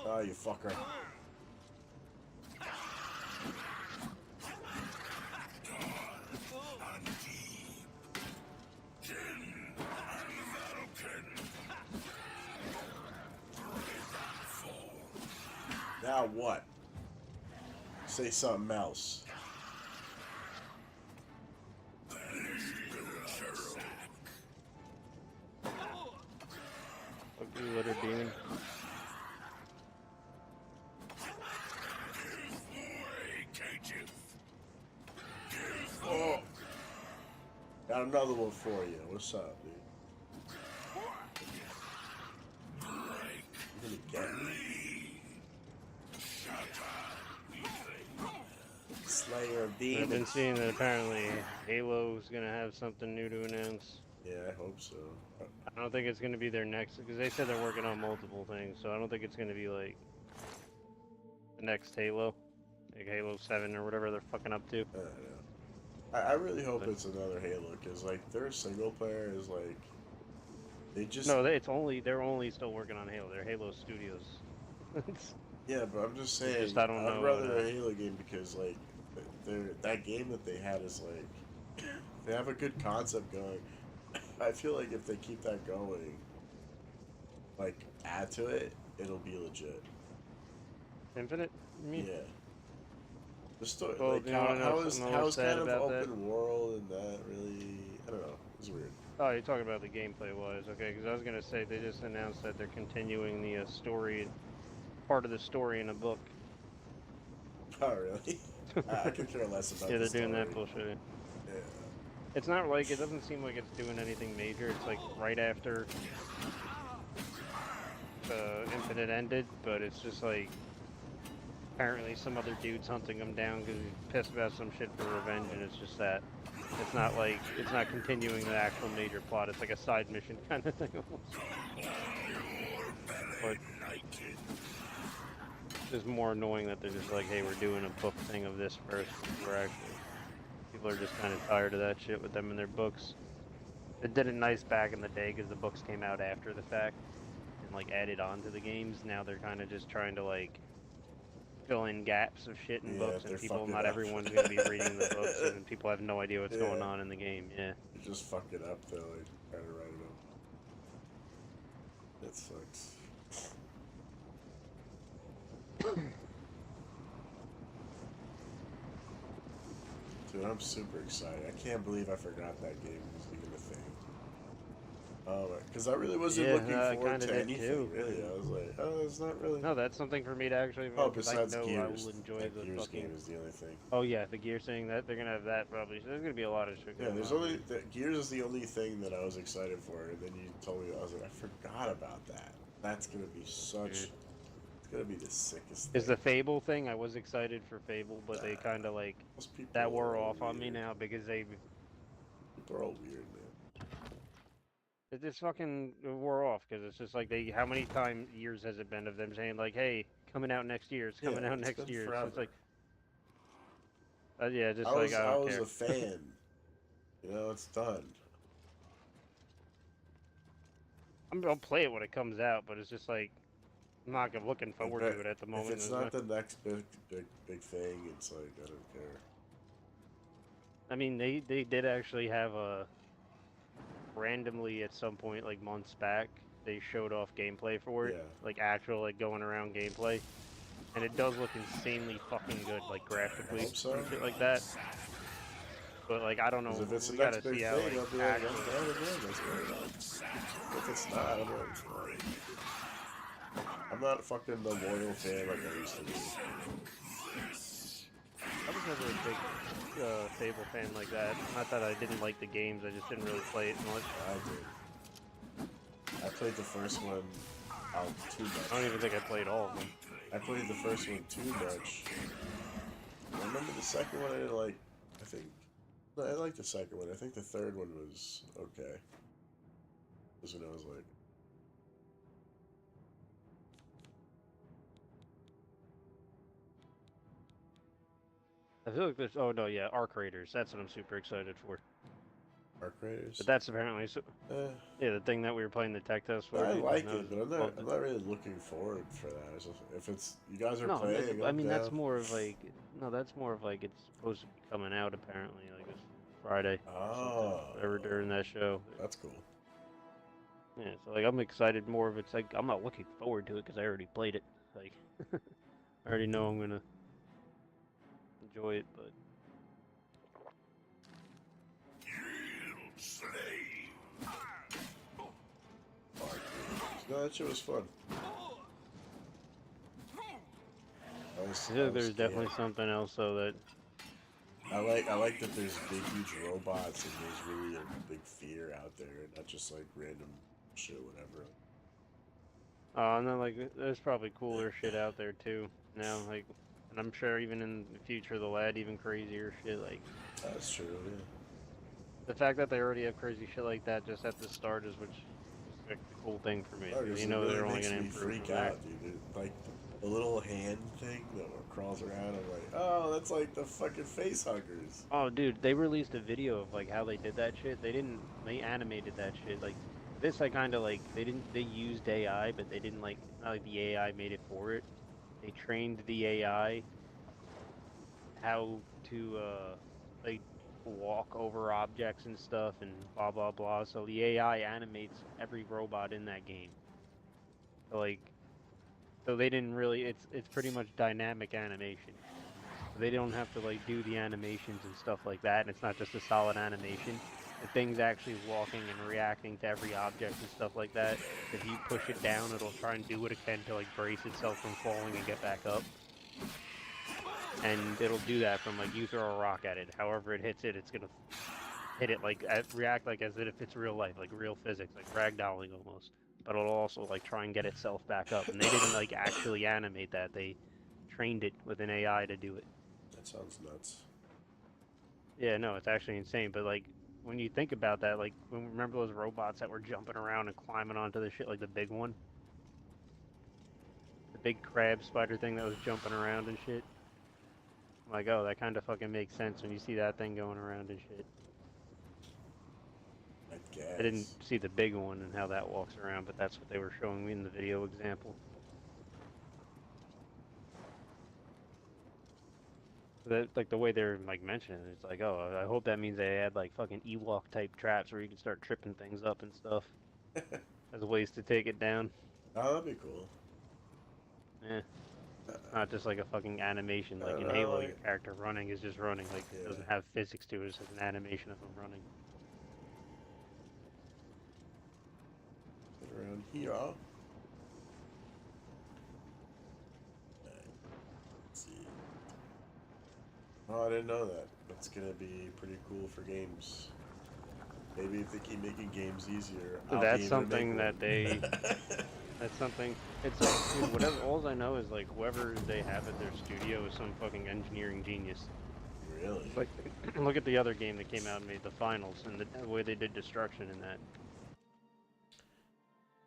Oh, you fucker. Now what? Say something else. Three-letter demon. Oh, got another one for you. What's up, dude? You gonna get me? Slayer of I've been demons. seeing that apparently Halo's gonna have something new to announce. Yeah, I hope so. I don't think it's gonna be their next, because they said they're working on multiple things, so I don't think it's gonna be like the next Halo, like Halo 7 or whatever they're fucking up to. I don't know. I really hope But- it's another Halo, because like their single player is like they just No, they're only still working on Halo. They're Halo Studios. yeah, but I'm just saying just- I don't I'd know, rather a Halo game because like that game that they had is like they have a good concept going. I feel like if they keep that going, like add to it, it'll be legit. Infinite? You mean? Yeah. The story, Well, like you wanna know how is something a little sad kind of about that? open world and that really, I don't know, it's weird. Oh, you're talking about the gameplay wise, okay? Because I was gonna say they just announced that they're continuing the story, part of the story in a book. Oh really? I could care less about. Yeah, the they're doing that story. bullshit. Yeah. It's not like, it doesn't seem like it's doing anything major. It's like right after Infinite ended, but it's just like apparently some other dude's hunting him down because he's pissed about some shit for revenge, and it's just that. It's not like, it's not continuing the actual major plot. It's like a side mission kind of thing almost. But it's just more annoying that they're just like, hey, we're doing a book thing of this first. We're actually, people are just kind of tired of that shit with them in their books. It did it nice back in the day because the books came out after the fact and like added on to the games. Now they're kind of just trying to like fill in gaps of shit in Yeah, books, they're and people, fucking not up. everyone's going to be reading the books, and people have no idea what's going Yeah. on in the game. Yeah. You just fuck it up though, like trying to write it up. That sucks. Dude, I'm super excited. I can't believe I forgot that game was even a thing. Because I really wasn't Yeah, looking I forward kinda to did anything, too. really. I was like, oh, it's not really... No, that's something for me to actually. Oh, because besides I know Gears. I will enjoy That the Gears fucking. game is the only thing. Oh yeah, the Gears thing that they're gonna have that probably. So there's gonna be a lot of shit. Yeah, going there's on. only... Gears is the only thing that I was excited for, and then you told me, I was like, I forgot about that. That's gonna be such... Dude. It's gonna be the sickest Is the thing. Fable thing? I was excited for Fable, but they kind of like Most people that are wore all off on me weird. now because they People are all weird, man. it just fucking wore off because it's just like they how many years has it been of them saying like, hey, coming out next year, it's coming Yeah, out it's next been year. So forever. it's like yeah, just I like was, I I don't was care. a fan. You know, it's done. I'll play it when it comes out, but it's just like I'm not looking forward bet to it at the If moment. it's not the next big thing, it's like, I don't care. I mean, they did actually have a randomly at some point, like months back, they showed off gameplay for it, Yeah. like actual like going around gameplay, and it does look insanely fucking good, like graphically hope so. and shit like that. But like I don't know, 'Cause if it's the we gotta next big see how thing, I'll like be like, I'm actual. down again. That's great. If it's not, I'm like, I'm not fucking the loyal fan like I used to be. I was never a big Fable fan like that. Not that I didn't like the games, I just didn't really play it much. I did. I played the first one out too much. I don't even think I played all of them. I played the first one too much. I remember the second one I didn't like. I think no, I liked the second one. I think the third one was okay. This one I was like, I feel like there's. Oh no, yeah, Arc Raiders. That's what I'm super excited for. Arc Raiders. But that's apparently so. Eh, Yeah, the thing that we were playing the tech test for. I dude, like that it, but was I'm not really looking forward for that. It's just, if it's you guys are No, playing, I I'm mean that's down. more of like no, that's more of like it's supposed to be coming out apparently like this Friday. Or something, Oh, whatever during that show. that's cool. Yeah, so like I'm excited more of it's like I'm not looking forward to it because I already played it. Like I already know I'm gonna enjoy it, but Arc Raiders. No, that shit was fun. I was There's scared. definitely something else though that I like that there's big huge robots and there's really a big fear out there, and not just like random shit, whatever. and then like there's probably cooler shit out there too now, like, and I'm sure even in the future they'll add even crazier shit. Like That's true. Yeah. the fact that they already have crazy shit like that just at the start is which is like the cool thing for me. No, Because you it know really they're only makes gonna me improve freak from there. out, dude. Like the little hand thing that crawls around. I'm like, oh, that's like the fucking face huggers. Oh, dude, they released a video of like how they did that shit. They animated that shit. Like this, I kind of like they used AI, but they didn't like not like the AI made it for it. They trained the AI how to like walk over objects and stuff and blah blah blah. So the AI animates every robot in that game. So like so they didn't really it's pretty much dynamic animation. So they don't have to like do the animations and stuff like that, and it's not just a solid animation. The thing's actually walking and reacting to every object and stuff like that. If you push it down, it'll try and do what it can to like brace itself from falling and get back up. And it'll do that from like you throw a rock at it. However it hits it, it's gonna hit it like react like as if it's real life, like real physics, like ragdolling almost. But it'll also like try and get itself back up. And they didn't like actually animate that. They trained it with an AI to do it. That sounds nuts. Yeah, no, it's actually insane. But like when you think about that, like remember those robots that were jumping around and climbing onto the shit, like the big one, the big crab spider thing that was jumping around and shit. I'm like, oh, that kind of fucking makes sense when you see that thing going around and shit. I guess. I didn't see the big one and how that walks around, but that's what they were showing me in the video example. That, like the way they're like mentioning it, it's like, oh, I hope that means they add like fucking Ewok type traps where you can start tripping things up and stuff as ways to take it down. Oh, that'd be cool. Yeah, not just like a fucking animation. Like in I Halo, like your character running is just running. Like it doesn't have physics to it. It's just an animation of them running. Get around here. Let's see. Oh, I didn't know that. That's gonna be pretty cool for games. Maybe if they keep making games easier, I'll be That's able to something make that they. That's something. It's like, dude, whatever. All I know is like whoever they have at their studio is some fucking engineering genius. Really? Like, look at the other game that came out and made the finals and the way they did destruction in that.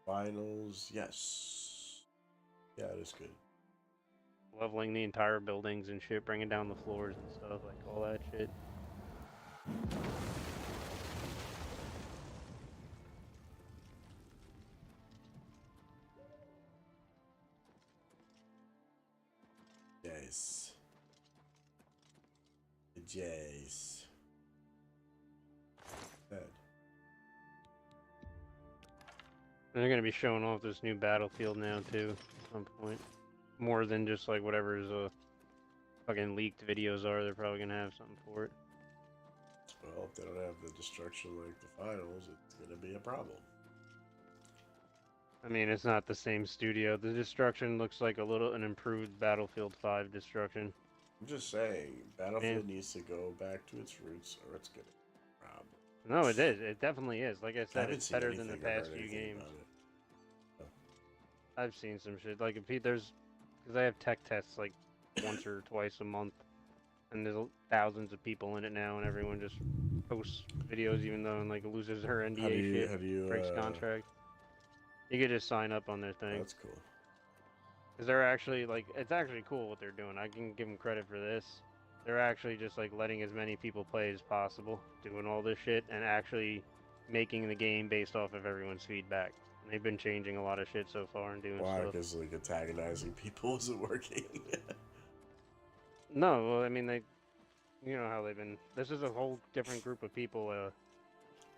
Finals, yes. Yeah, it is good. Leveling the entire buildings and shit, bringing down the floors and stuff, like all that shit. Yes. Yes. Good. And they're gonna be showing off this new Battlefield now too, at some point. More than just like whatever's fucking leaked videos are, they're probably gonna have something for it. Well, if they don't have the destruction like the finals, it's gonna be a problem. I mean, it's not the same studio. The destruction looks like an improved Battlefield 5 destruction. I'm just saying, Battlefield needs to go back to its roots, or it's gonna be a problem. No, it is. It definitely is. Like I I said, haven't it's seen better than the anything or past heard few anything games. about it. I've seen some shit. Like, there's, because I have tech tests like once or twice a month, and there's thousands of people in it now, and everyone just posts videos, even though like loses her NDA shit, breaks contract. You could just sign up on their thing. That's cool. Because they're actually like, it's actually cool what they're doing. I can give them credit for this. They're actually just like letting as many people play as possible, doing all this shit, and actually making the game based off of everyone's feedback. And they've been changing a lot of shit so far and doing Why? stuff. Because like antagonizing people isn't working. No, well, I mean you know how they've been. This is a whole different group of people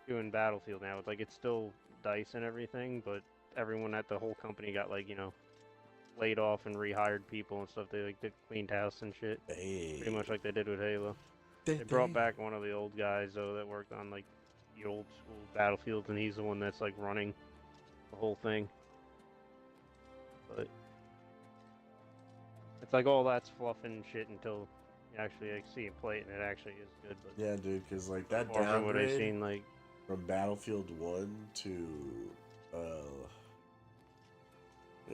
doing Battlefield now. It's like it's still DICE and everything, but everyone at the whole company got like laid off and rehired people and stuff. They like did cleaned house and shit. Hey. Pretty much like they did with Halo. They brought back one of the old guys though that worked on like the old school Battlefields, and he's the one that's like running the whole thing. but it's like all that's fluff and shit until you actually like see it play it and it actually is good. But Yeah, dude, because like that far from what I've downgrade seen, like from Battlefield 1 to I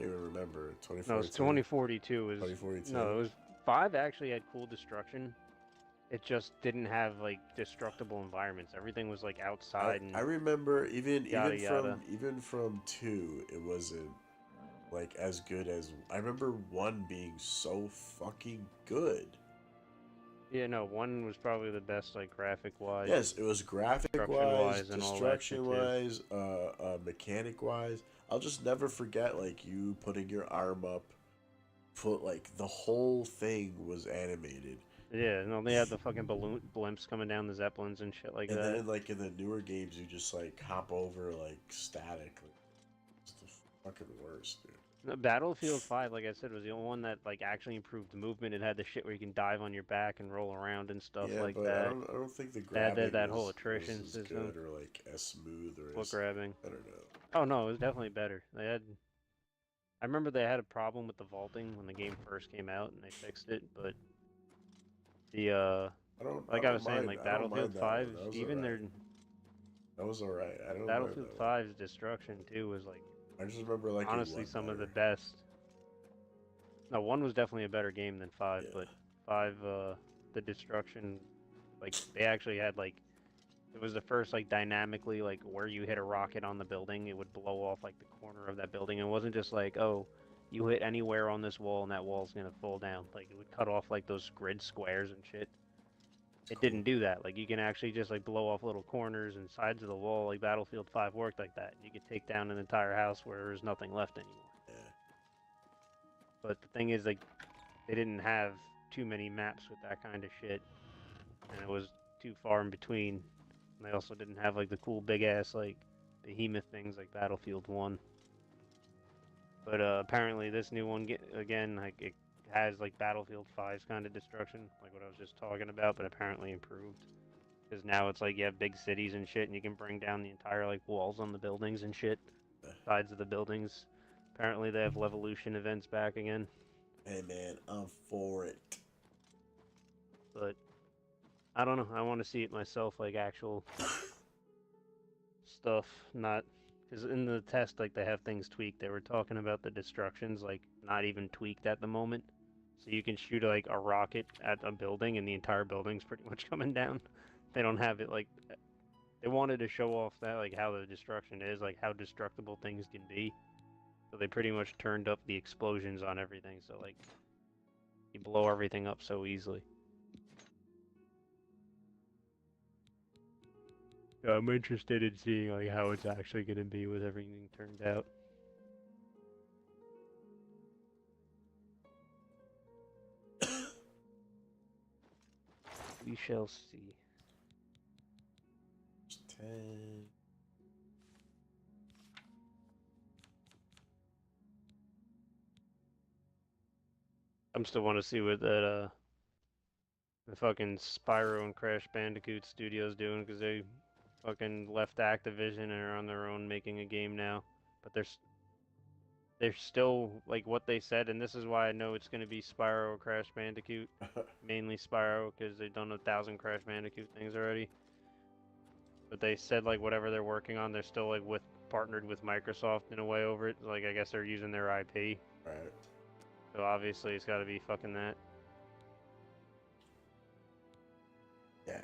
don't even remember, no, it's 2042. 2042 was 2042. no, it was 5 actually had cool destruction. It just didn't have like destructible environments. Everything was like outside and I remember yada, yada. even from 2, it wasn't like as good as I remember 1 being so fucking good. yeah, no, 1 was probably the best like graphic wise. Yes, it was graphic wise, Destruction-wise and all that shit, destruction wise, mechanic wise. I'll just never forget like you putting your arm up, put like the whole thing was animated. Yeah, no, they had the fucking balloon blimps coming down the zeppelins and shit like And that. then like in the newer games, you just like hop over like static. Like, it's the fucking worst, dude. No, Battlefield 5, like I said, was the only one that like actually improved the movement. It had the shit where you can dive on your back and roll around and stuff Yeah, like but that. I don't think the They had grabbing that was, whole attrition was as system. good or like as smooth or Foot as grabbing. I don't know. Oh no, it was definitely better. They had. I remember they had a problem with the vaulting when the game first came out, and they fixed it. But the like I was saying, like Battlefield 5, even their That was alright. I don't mind Battlefield that one. 5's destruction too was like I just remember like honestly it some of the better. best. No, 1 was definitely a better game than 5, Yeah. but 5, the destruction, like they actually had like it was the first like dynamically like where you hit a rocket on the building, it would blow off like the corner of that building. It wasn't just like, oh, you hit anywhere on this wall and that wall's gonna fall down. Like it would cut off like those grid squares and shit. It didn't do that. Like you can actually just like blow off little corners and sides of the wall. Like Battlefield 5 worked like that. You could take down an entire house where there's nothing left anymore. Yeah. But the thing is, like, they didn't have too many maps with that kind of shit, and it was too far in between. And they also didn't have like the cool big ass like behemoth things like Battlefield 1. But apparently this new one again like it has like Battlefield 5's kind of destruction, like what I was just talking about, but apparently improved. Because now it's like you have big cities and shit, and you can bring down the entire like walls on the buildings and shit, sides of the buildings. Apparently they have Levolution events back again. Hey man, I'm for it. But I don't know. I want to see it myself, like actual stuff, not because in the test, like they have things tweaked. They were talking about the destructions, like not even tweaked at the moment. So you can shoot like a rocket at a building, and the entire building's pretty much coming down. They don't have it like they wanted to show off that like how the destruction is, like how destructible things can be. So they pretty much turned up the explosions on everything. So like you blow everything up so easily. I'm interested in seeing like how it's actually going to be with everything turned out. We shall see. 10. I'm still want to see what that the fucking Spyro and Crash Bandicoot studios doing, because they fucking left Activision and are on their own making a game now. But they're still like what they said, and this is why I know it's going to be Spyro or Crash Bandicoot. Mainly Spyro, because they've done 1,000 Crash Bandicoot things already. But they said like whatever they're working on, they're still like partnered with Microsoft in a way over it. Like I guess they're using their IP. Right. So obviously it's got to be fucking that. Yeah.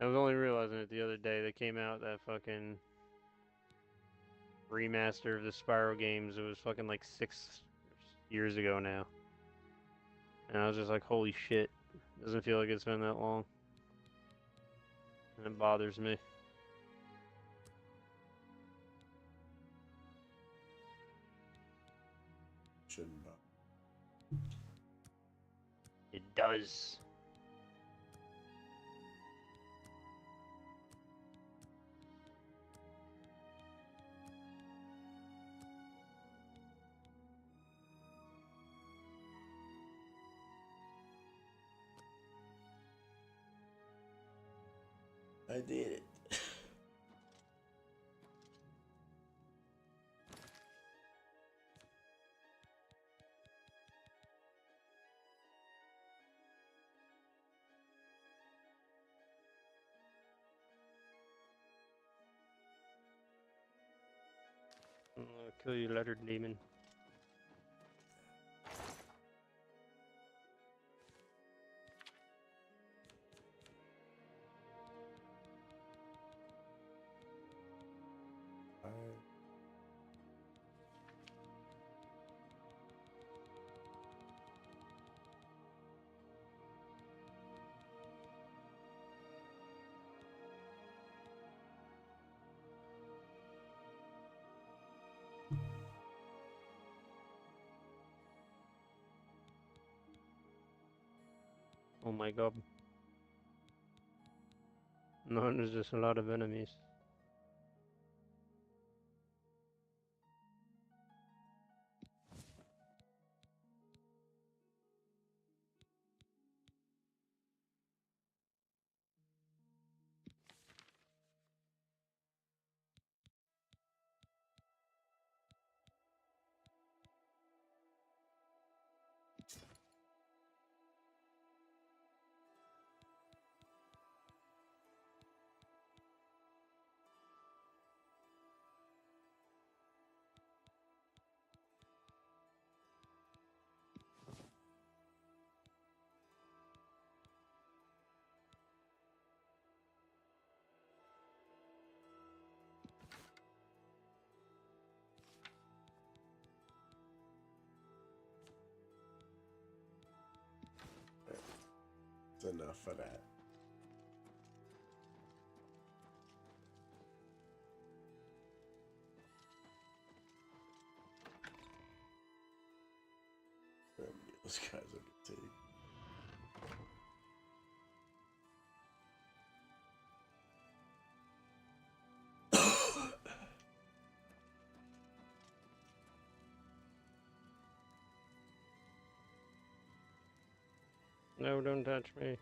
I was only realizing it the other day. They came out that fucking remaster of the Spyro games. It was fucking like 6 years ago now. And I was just like, holy shit. Doesn't feel like it's been that long. And it bothers me. Shouldn't. It does. I did it. I'll kill you, lettered demon. Oh my god. No, there's just a lot of enemies. That's enough of that. Those guys are good too. No, don't touch me.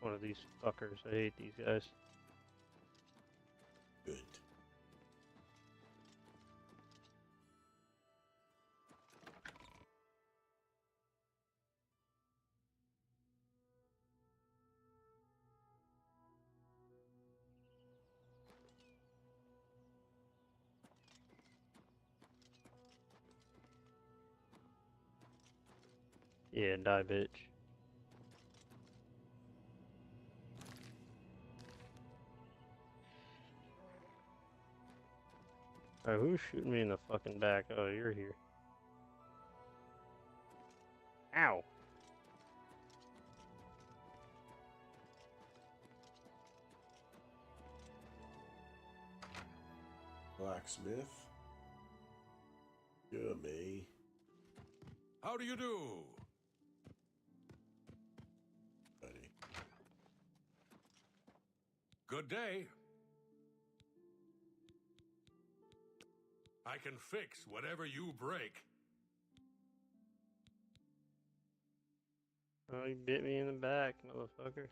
One of these fuckers. I hate these guys. Good. Yeah, die, bitch. Alright, who's shooting me in the fucking back? Oh, you're here. Ow! Blacksmith. Good me. How do you do? Buddy. Good day. I can fix whatever you break. Oh, you bit me in the back, motherfucker.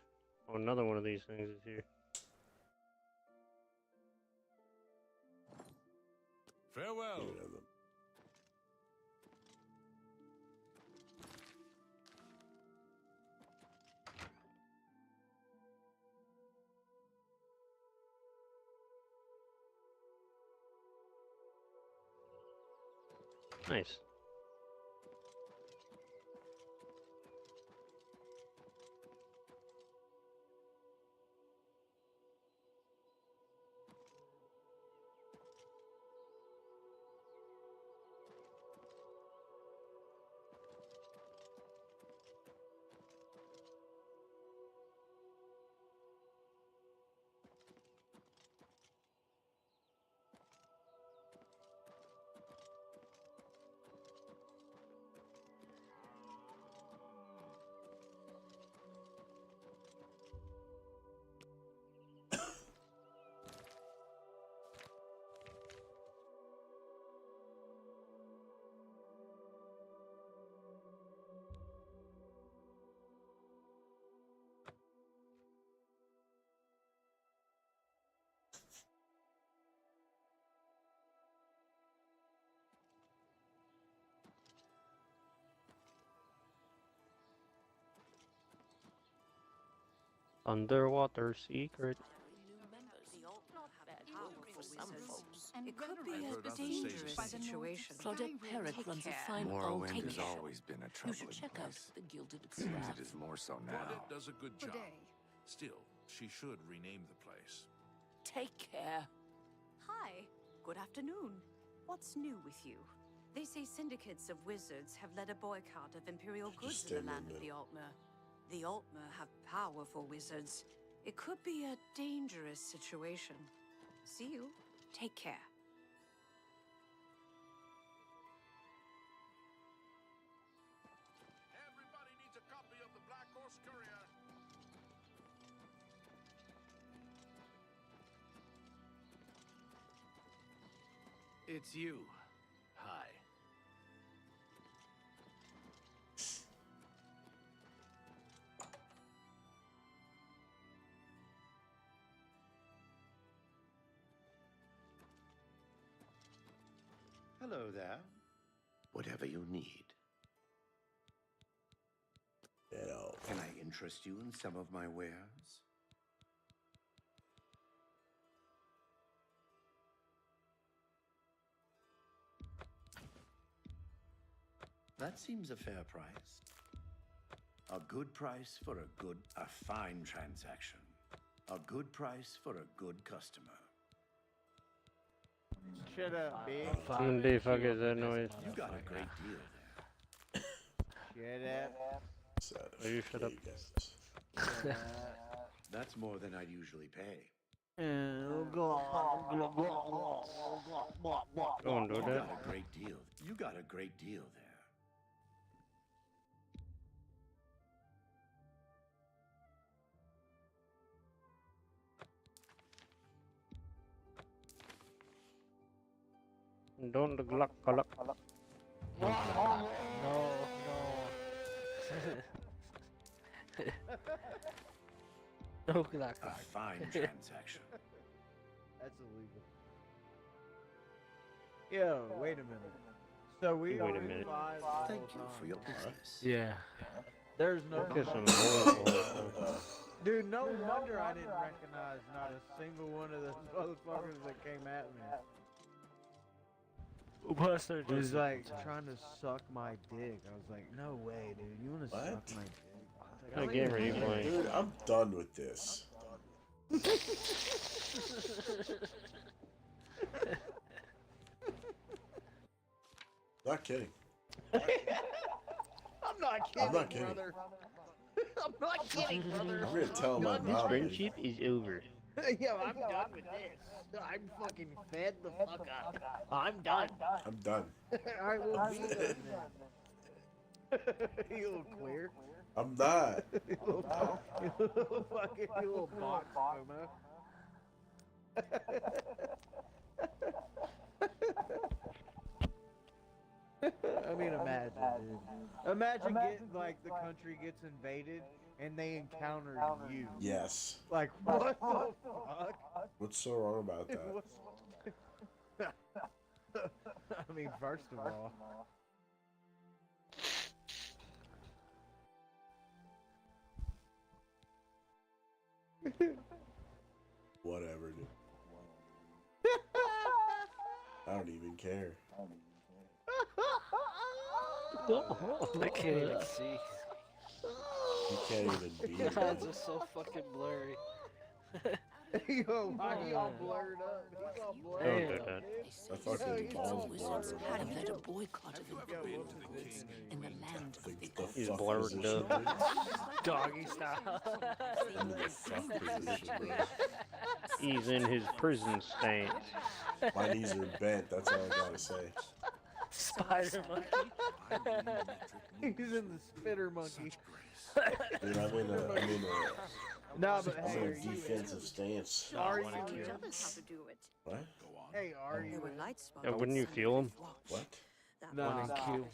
Oh, another one of these things is here. Farewell. Give it to them. Nice. Underwater secret. It could be I've a heard others say the dangerous same. situation. Claudette Perrick Take runs a care. fine Morrowind old has shop. always been a You troubling should check out place. the Gilded Seems Craft. it is more so now. Claudette does a good job. day. Still, she should rename the place. Take care. Hi. Good afternoon. What's new with you? They say syndicates of wizards have led a boycott of Imperial goods in stand the in land the of the Altmer. The Altmer have powerful wizards. It could be a dangerous situation. See you. Take care. Everybody needs a copy of the Black Horse Courier. It's you. Hi. Hello there. Whatever you need. You know, Can I interest you in some of my wares? That seems a fair price. A good price for a fine transaction. A good price for a good customer. Shut up, bitch. What the fuck is that noise? You got a great deal there. Shut up. sad. Oh, you shut up. You guys. That's more than I'd usually pay. Don't do You that. got a great deal. You got a great deal there. Don't gluck gluck. No, no. No, Glock. A fine transaction. That's illegal. Yo, wait a minute. So we Wait a only minute. five the Thank whole you time. for your business. Yeah. There's no Kiss some boy. Dude, no wonder I didn't recognize not a single one of those motherfuckers that came at me. Buster It was just like trying to suck my dick. I was like, no way, dude. You want to What? suck my dick? I What was game are you playing? Dude, I'm done with this. Not kidding. I'm not kidding, I'm not kidding. brother. I'm not kidding, brother. I'm gonna tell my This mom. friendship is over. Yo, I'm done with this. I'm fucking fed the fuck up. I'm done. I'm done. Alright, we'll be done then. You little queer. I'm not. You little fucking you little box homo. I mean, imagine, dude. Imagine like the country gets invaded and they encounter you. Yes. Like, what the fuck? What's so wrong about that? I mean, first of all, Whatever, dude. I don't even care. I can't even see. You can't even be Your there. eyes are so fucking blurry. yo, why he all blurred up? He's all blurred Don't do up, that. dude. My fucking balls Wizards blurred. have led a boycott of Yo, Imperial what's his goods name? in the land of the The He's fuck blurred position, up. dude. Doggy style. I'm in the fuck position, bro. He's in his prison stance. My knees are bent. That's all I gotta say. Spider monkey. He's in the spitter monkey. Dude, I'm in a Nah, but I'm hey, in are a you defensive stance. Are you Teach in? others how to do it. What? Hey, are There you were in? light spots. Yeah, wouldn't you feel him? What? No. One and Q.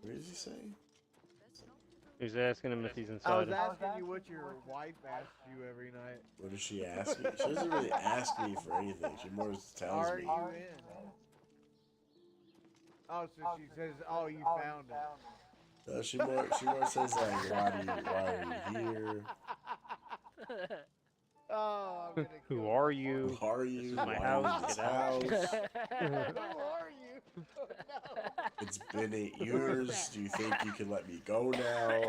What is he saying? He's asking him if he's I inside was him. asking you what your wife asks you every night. What does she ask me? She doesn't really ask me for anything. She more just tells Are me. you in? Oh, so she says, "Oh, you found it." She more says like, why are you here? Who are you? Who are This you? is my Why house, are you in this get out. house? Who are you? No. It's been 8 years. Do you think you can let me go now?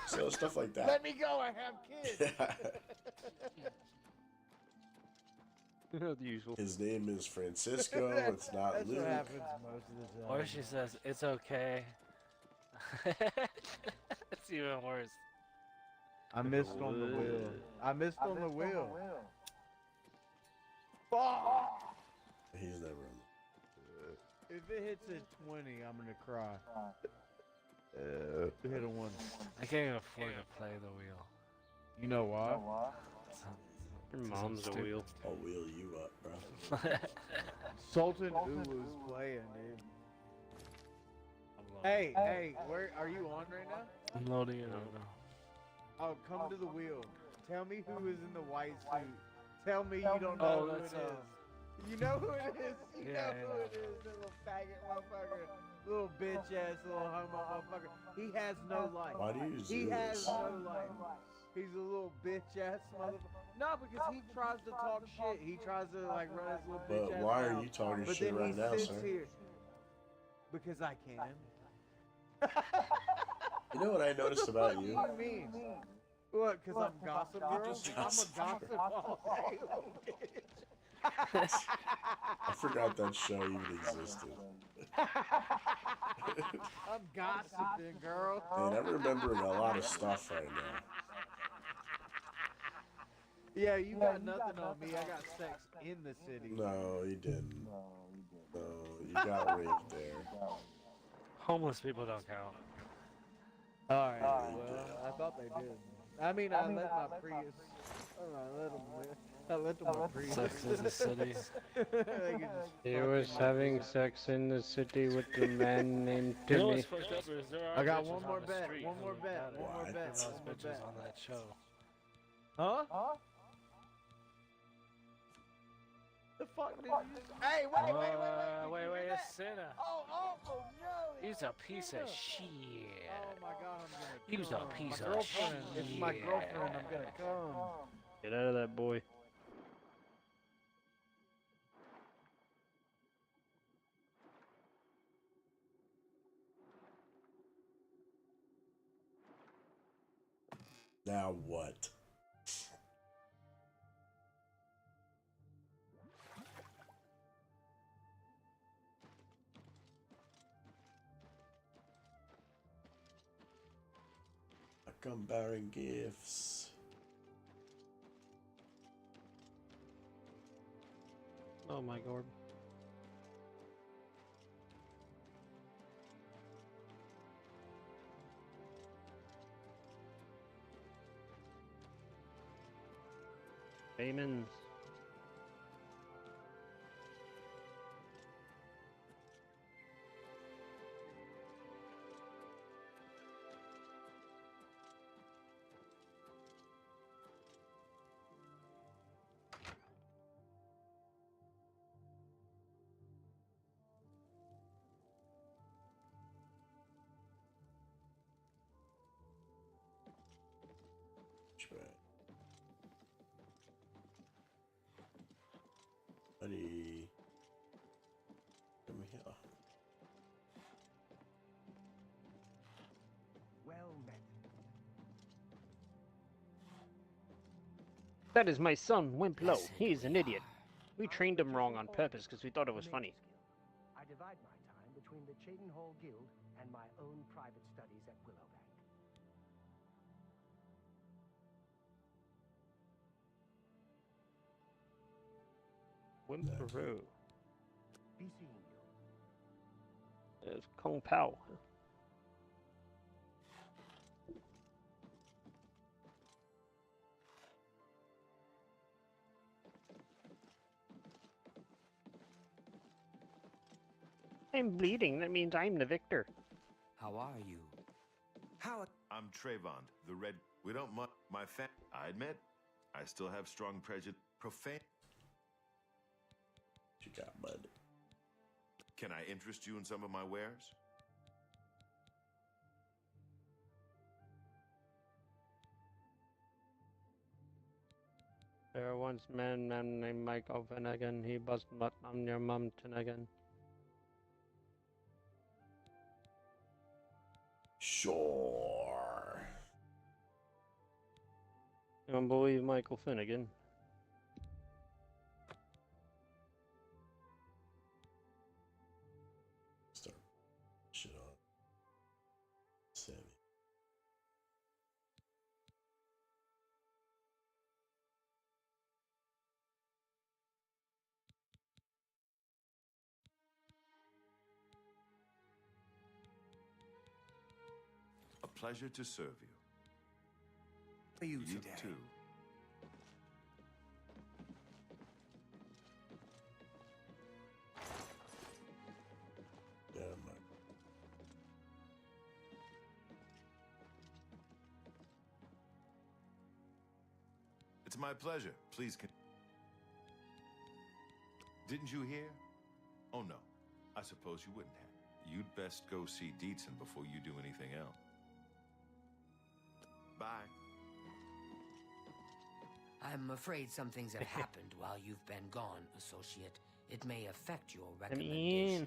So stuff like that. Let me go. I have kids. The usual. His name is Francisco. It's not That's Luke. what happens most of the time. Or she says, it's okay. It's even worse. I missed on the wheel. I missed on the wheel. Fuck! He's never on. If it hits a 20, I'm gonna cry. Hit a 1. I can't even afford to play the wheel. You know why? Your mom's a wheel. I'll wheel you up, bro. Sultan Ulu's playing, dude. Hey, where are you on right now? I'm loading it up now. Oh, come to the wheel. Tell me who is in the white suit. Tell me you don't know Oh, who it that's, is. You know who it is. You Yeah, know I who know. it is. The little faggot motherfucker. Little bitch ass little homo motherfucker. He has no life. Why do you He do has this? no life. He's a little bitch ass motherfucker. No, because he tries to talk shit. He tries to like run his little bitch But ass why are mouth. you talking But shit then right he now, sits sir? here. Because I can. You know what I noticed about What do you? you mean? What? Because I'm gossip girl? I'm a gossip all day, little bitch. I forgot that show even existed. I'm gossiping, girl. Man, I'm remembering a lot of stuff right now. Yeah, you got nothing on me. I got sex in the city. No, you didn't. No, you got raped there. Homeless people don't count. Alright, well, I thought they did. I mean, I let my Prius. I let them my Prius. Sex in the city. They could just He fucking was walk having around. sex in the city with a man named You know Timmy. what's fucked up is there are I got bitches one more on the bet, street one more who bet, got it. one more What? bet, And those one more bitches bet. on that show. Huh? The fuck did you? Hey, wait, wait, Wait, it's Santa. Oh, no! He's a piece of shit. Oh my god, I'm gonna. He's a come. piece My of girlfriend. It's my shit. girlfriend. I'm gonna come. Get out of that boy. Now what? I come bearing gifts. Oh my god. Payments. Buddy. Come here. Well met. That is my son, Wimplo. He's an idiot. We trained him wrong on purpose because we thought it was funny. I divide my time between the Cheydinhall Guild and my own private studies at Willowbank. Wimperoo. Be seeing you. There's Kung Pao. I'm bleeding. That means I'm the victor. How are you? I'm Trayvon, the Red. We don't mind my I admit, I still have strong prejudice. Profane. You got bud. Can I interest you in some of my wares? There was once a man named Michael Finnegan. He bust butt on your mum Finnegan. Sure. You don't believe Michael Finnegan? Start shit on. Sammy. A pleasure to serve you. Are you You today? too. Yeah, Mike. It's my pleasure. Please Didn't you hear? Oh no. I suppose you wouldn't have. You'd best go see Dietzen before you do anything else. Bye. I'm afraid some things have happened while you've been gone, Associate. It may affect your Let me recommendation. in.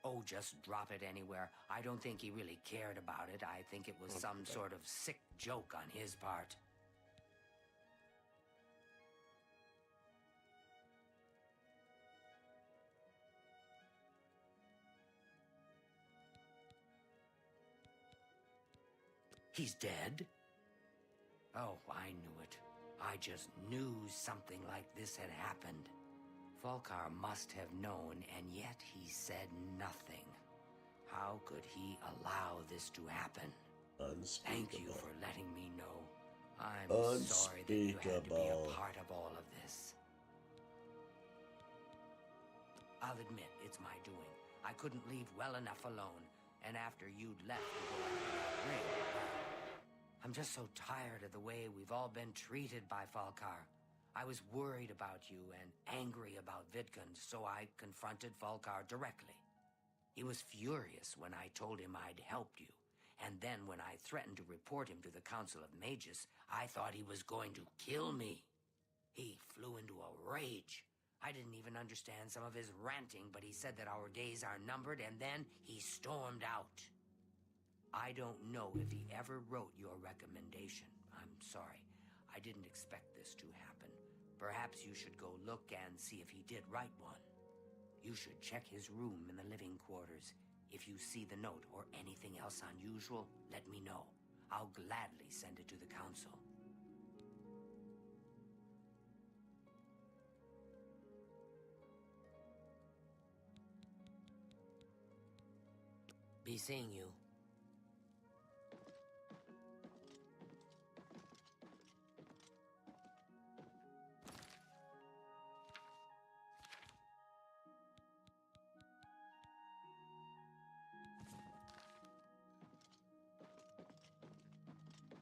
Oh, just drop it anywhere. I don't think he really cared about it. I think it was some sort of sick joke on his part. He's dead? Oh, I knew it. I just knew something like this had happened. Falkar must have known, and yet he said nothing. How could he allow this to happen? Thank you for letting me know. I'm sorry that you had to be a Unspeakable. part of all of this. I'll admit, it's my doing. I couldn't leave well enough alone, and after you'd left to go after that ring, I'm just so tired of the way we've all been treated by Falkar. I was worried about you and angry about Vidkund, so I confronted Falkar directly. He was furious when I told him I'd helped you, and then when I threatened to report him to the Council of Magus, I thought he was going to kill me. He flew into a rage. I didn't even understand some of his ranting, but he said that our days are numbered, and then he stormed out. I don't know if he ever wrote your recommendation. I'm sorry. I didn't expect this to happen. Perhaps you should go look and see if he did write one. You should check his room in the living quarters. If you see the note or anything else unusual, let me know. I'll gladly send it to the council. Be seeing you.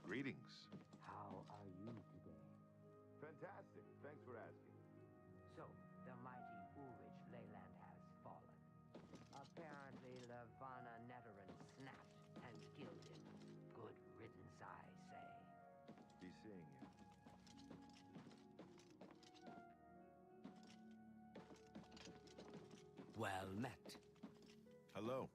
Greetings. How are you today? Fantastic. Thanks for asking. So, the mighty Ulrich Leyland has fallen. Apparently, Levana Neterin snapped and killed him. Good riddance, I say. Be seeing you. Well met. Hello.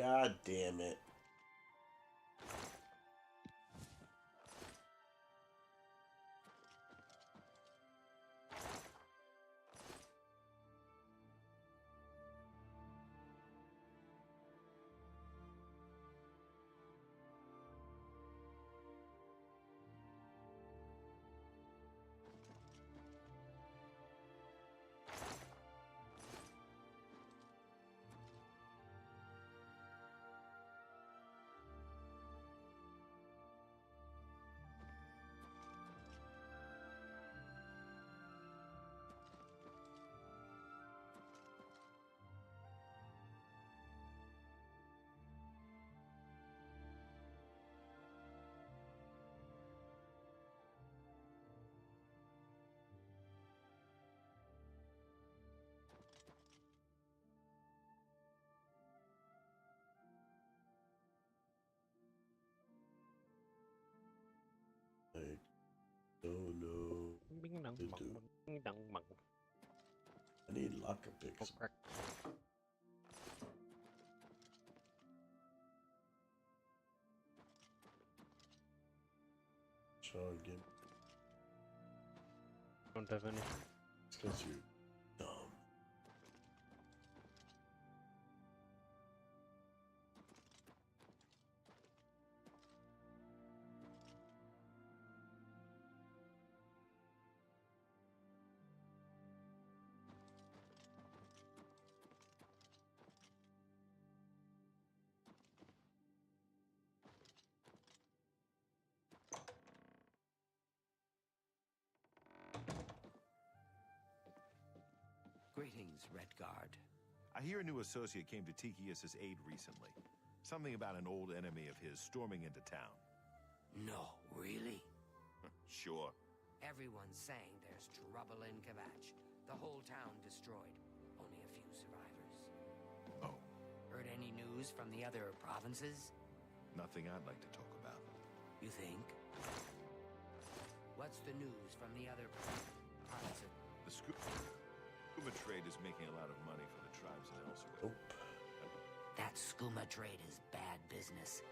God damn it. I don't know. Bing dong to bong, do. bing dong bong. I need locker picks. Oh, crack. Sean, give me. Don't have any. It's because you're dumb. Greetings, Redguard. I hear a new associate came to Tychius' aid recently. Something about an old enemy of his storming into town. No, really? Sure. Everyone's saying there's trouble in Kvatch. The whole town destroyed. Only a few survivors. Oh. Heard any news from the other provinces? Nothing I'd like to talk about. You think? What's the news from the other provinces? The scuba trade is making a lot of money for the tribes and elsewhere. Nope. That skooma trade is bad business.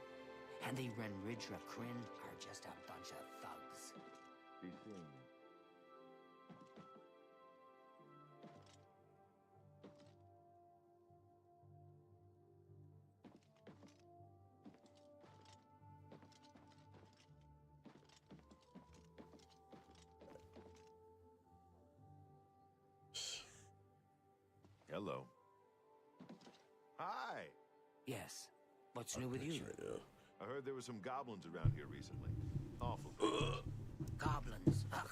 And the Renridra Kryn are just a bunch of thugs. Be seen. Hello. Hi. Yes. What's new with you? Right now. I heard there were some goblins around here recently. Awful. Goblins. Ugh.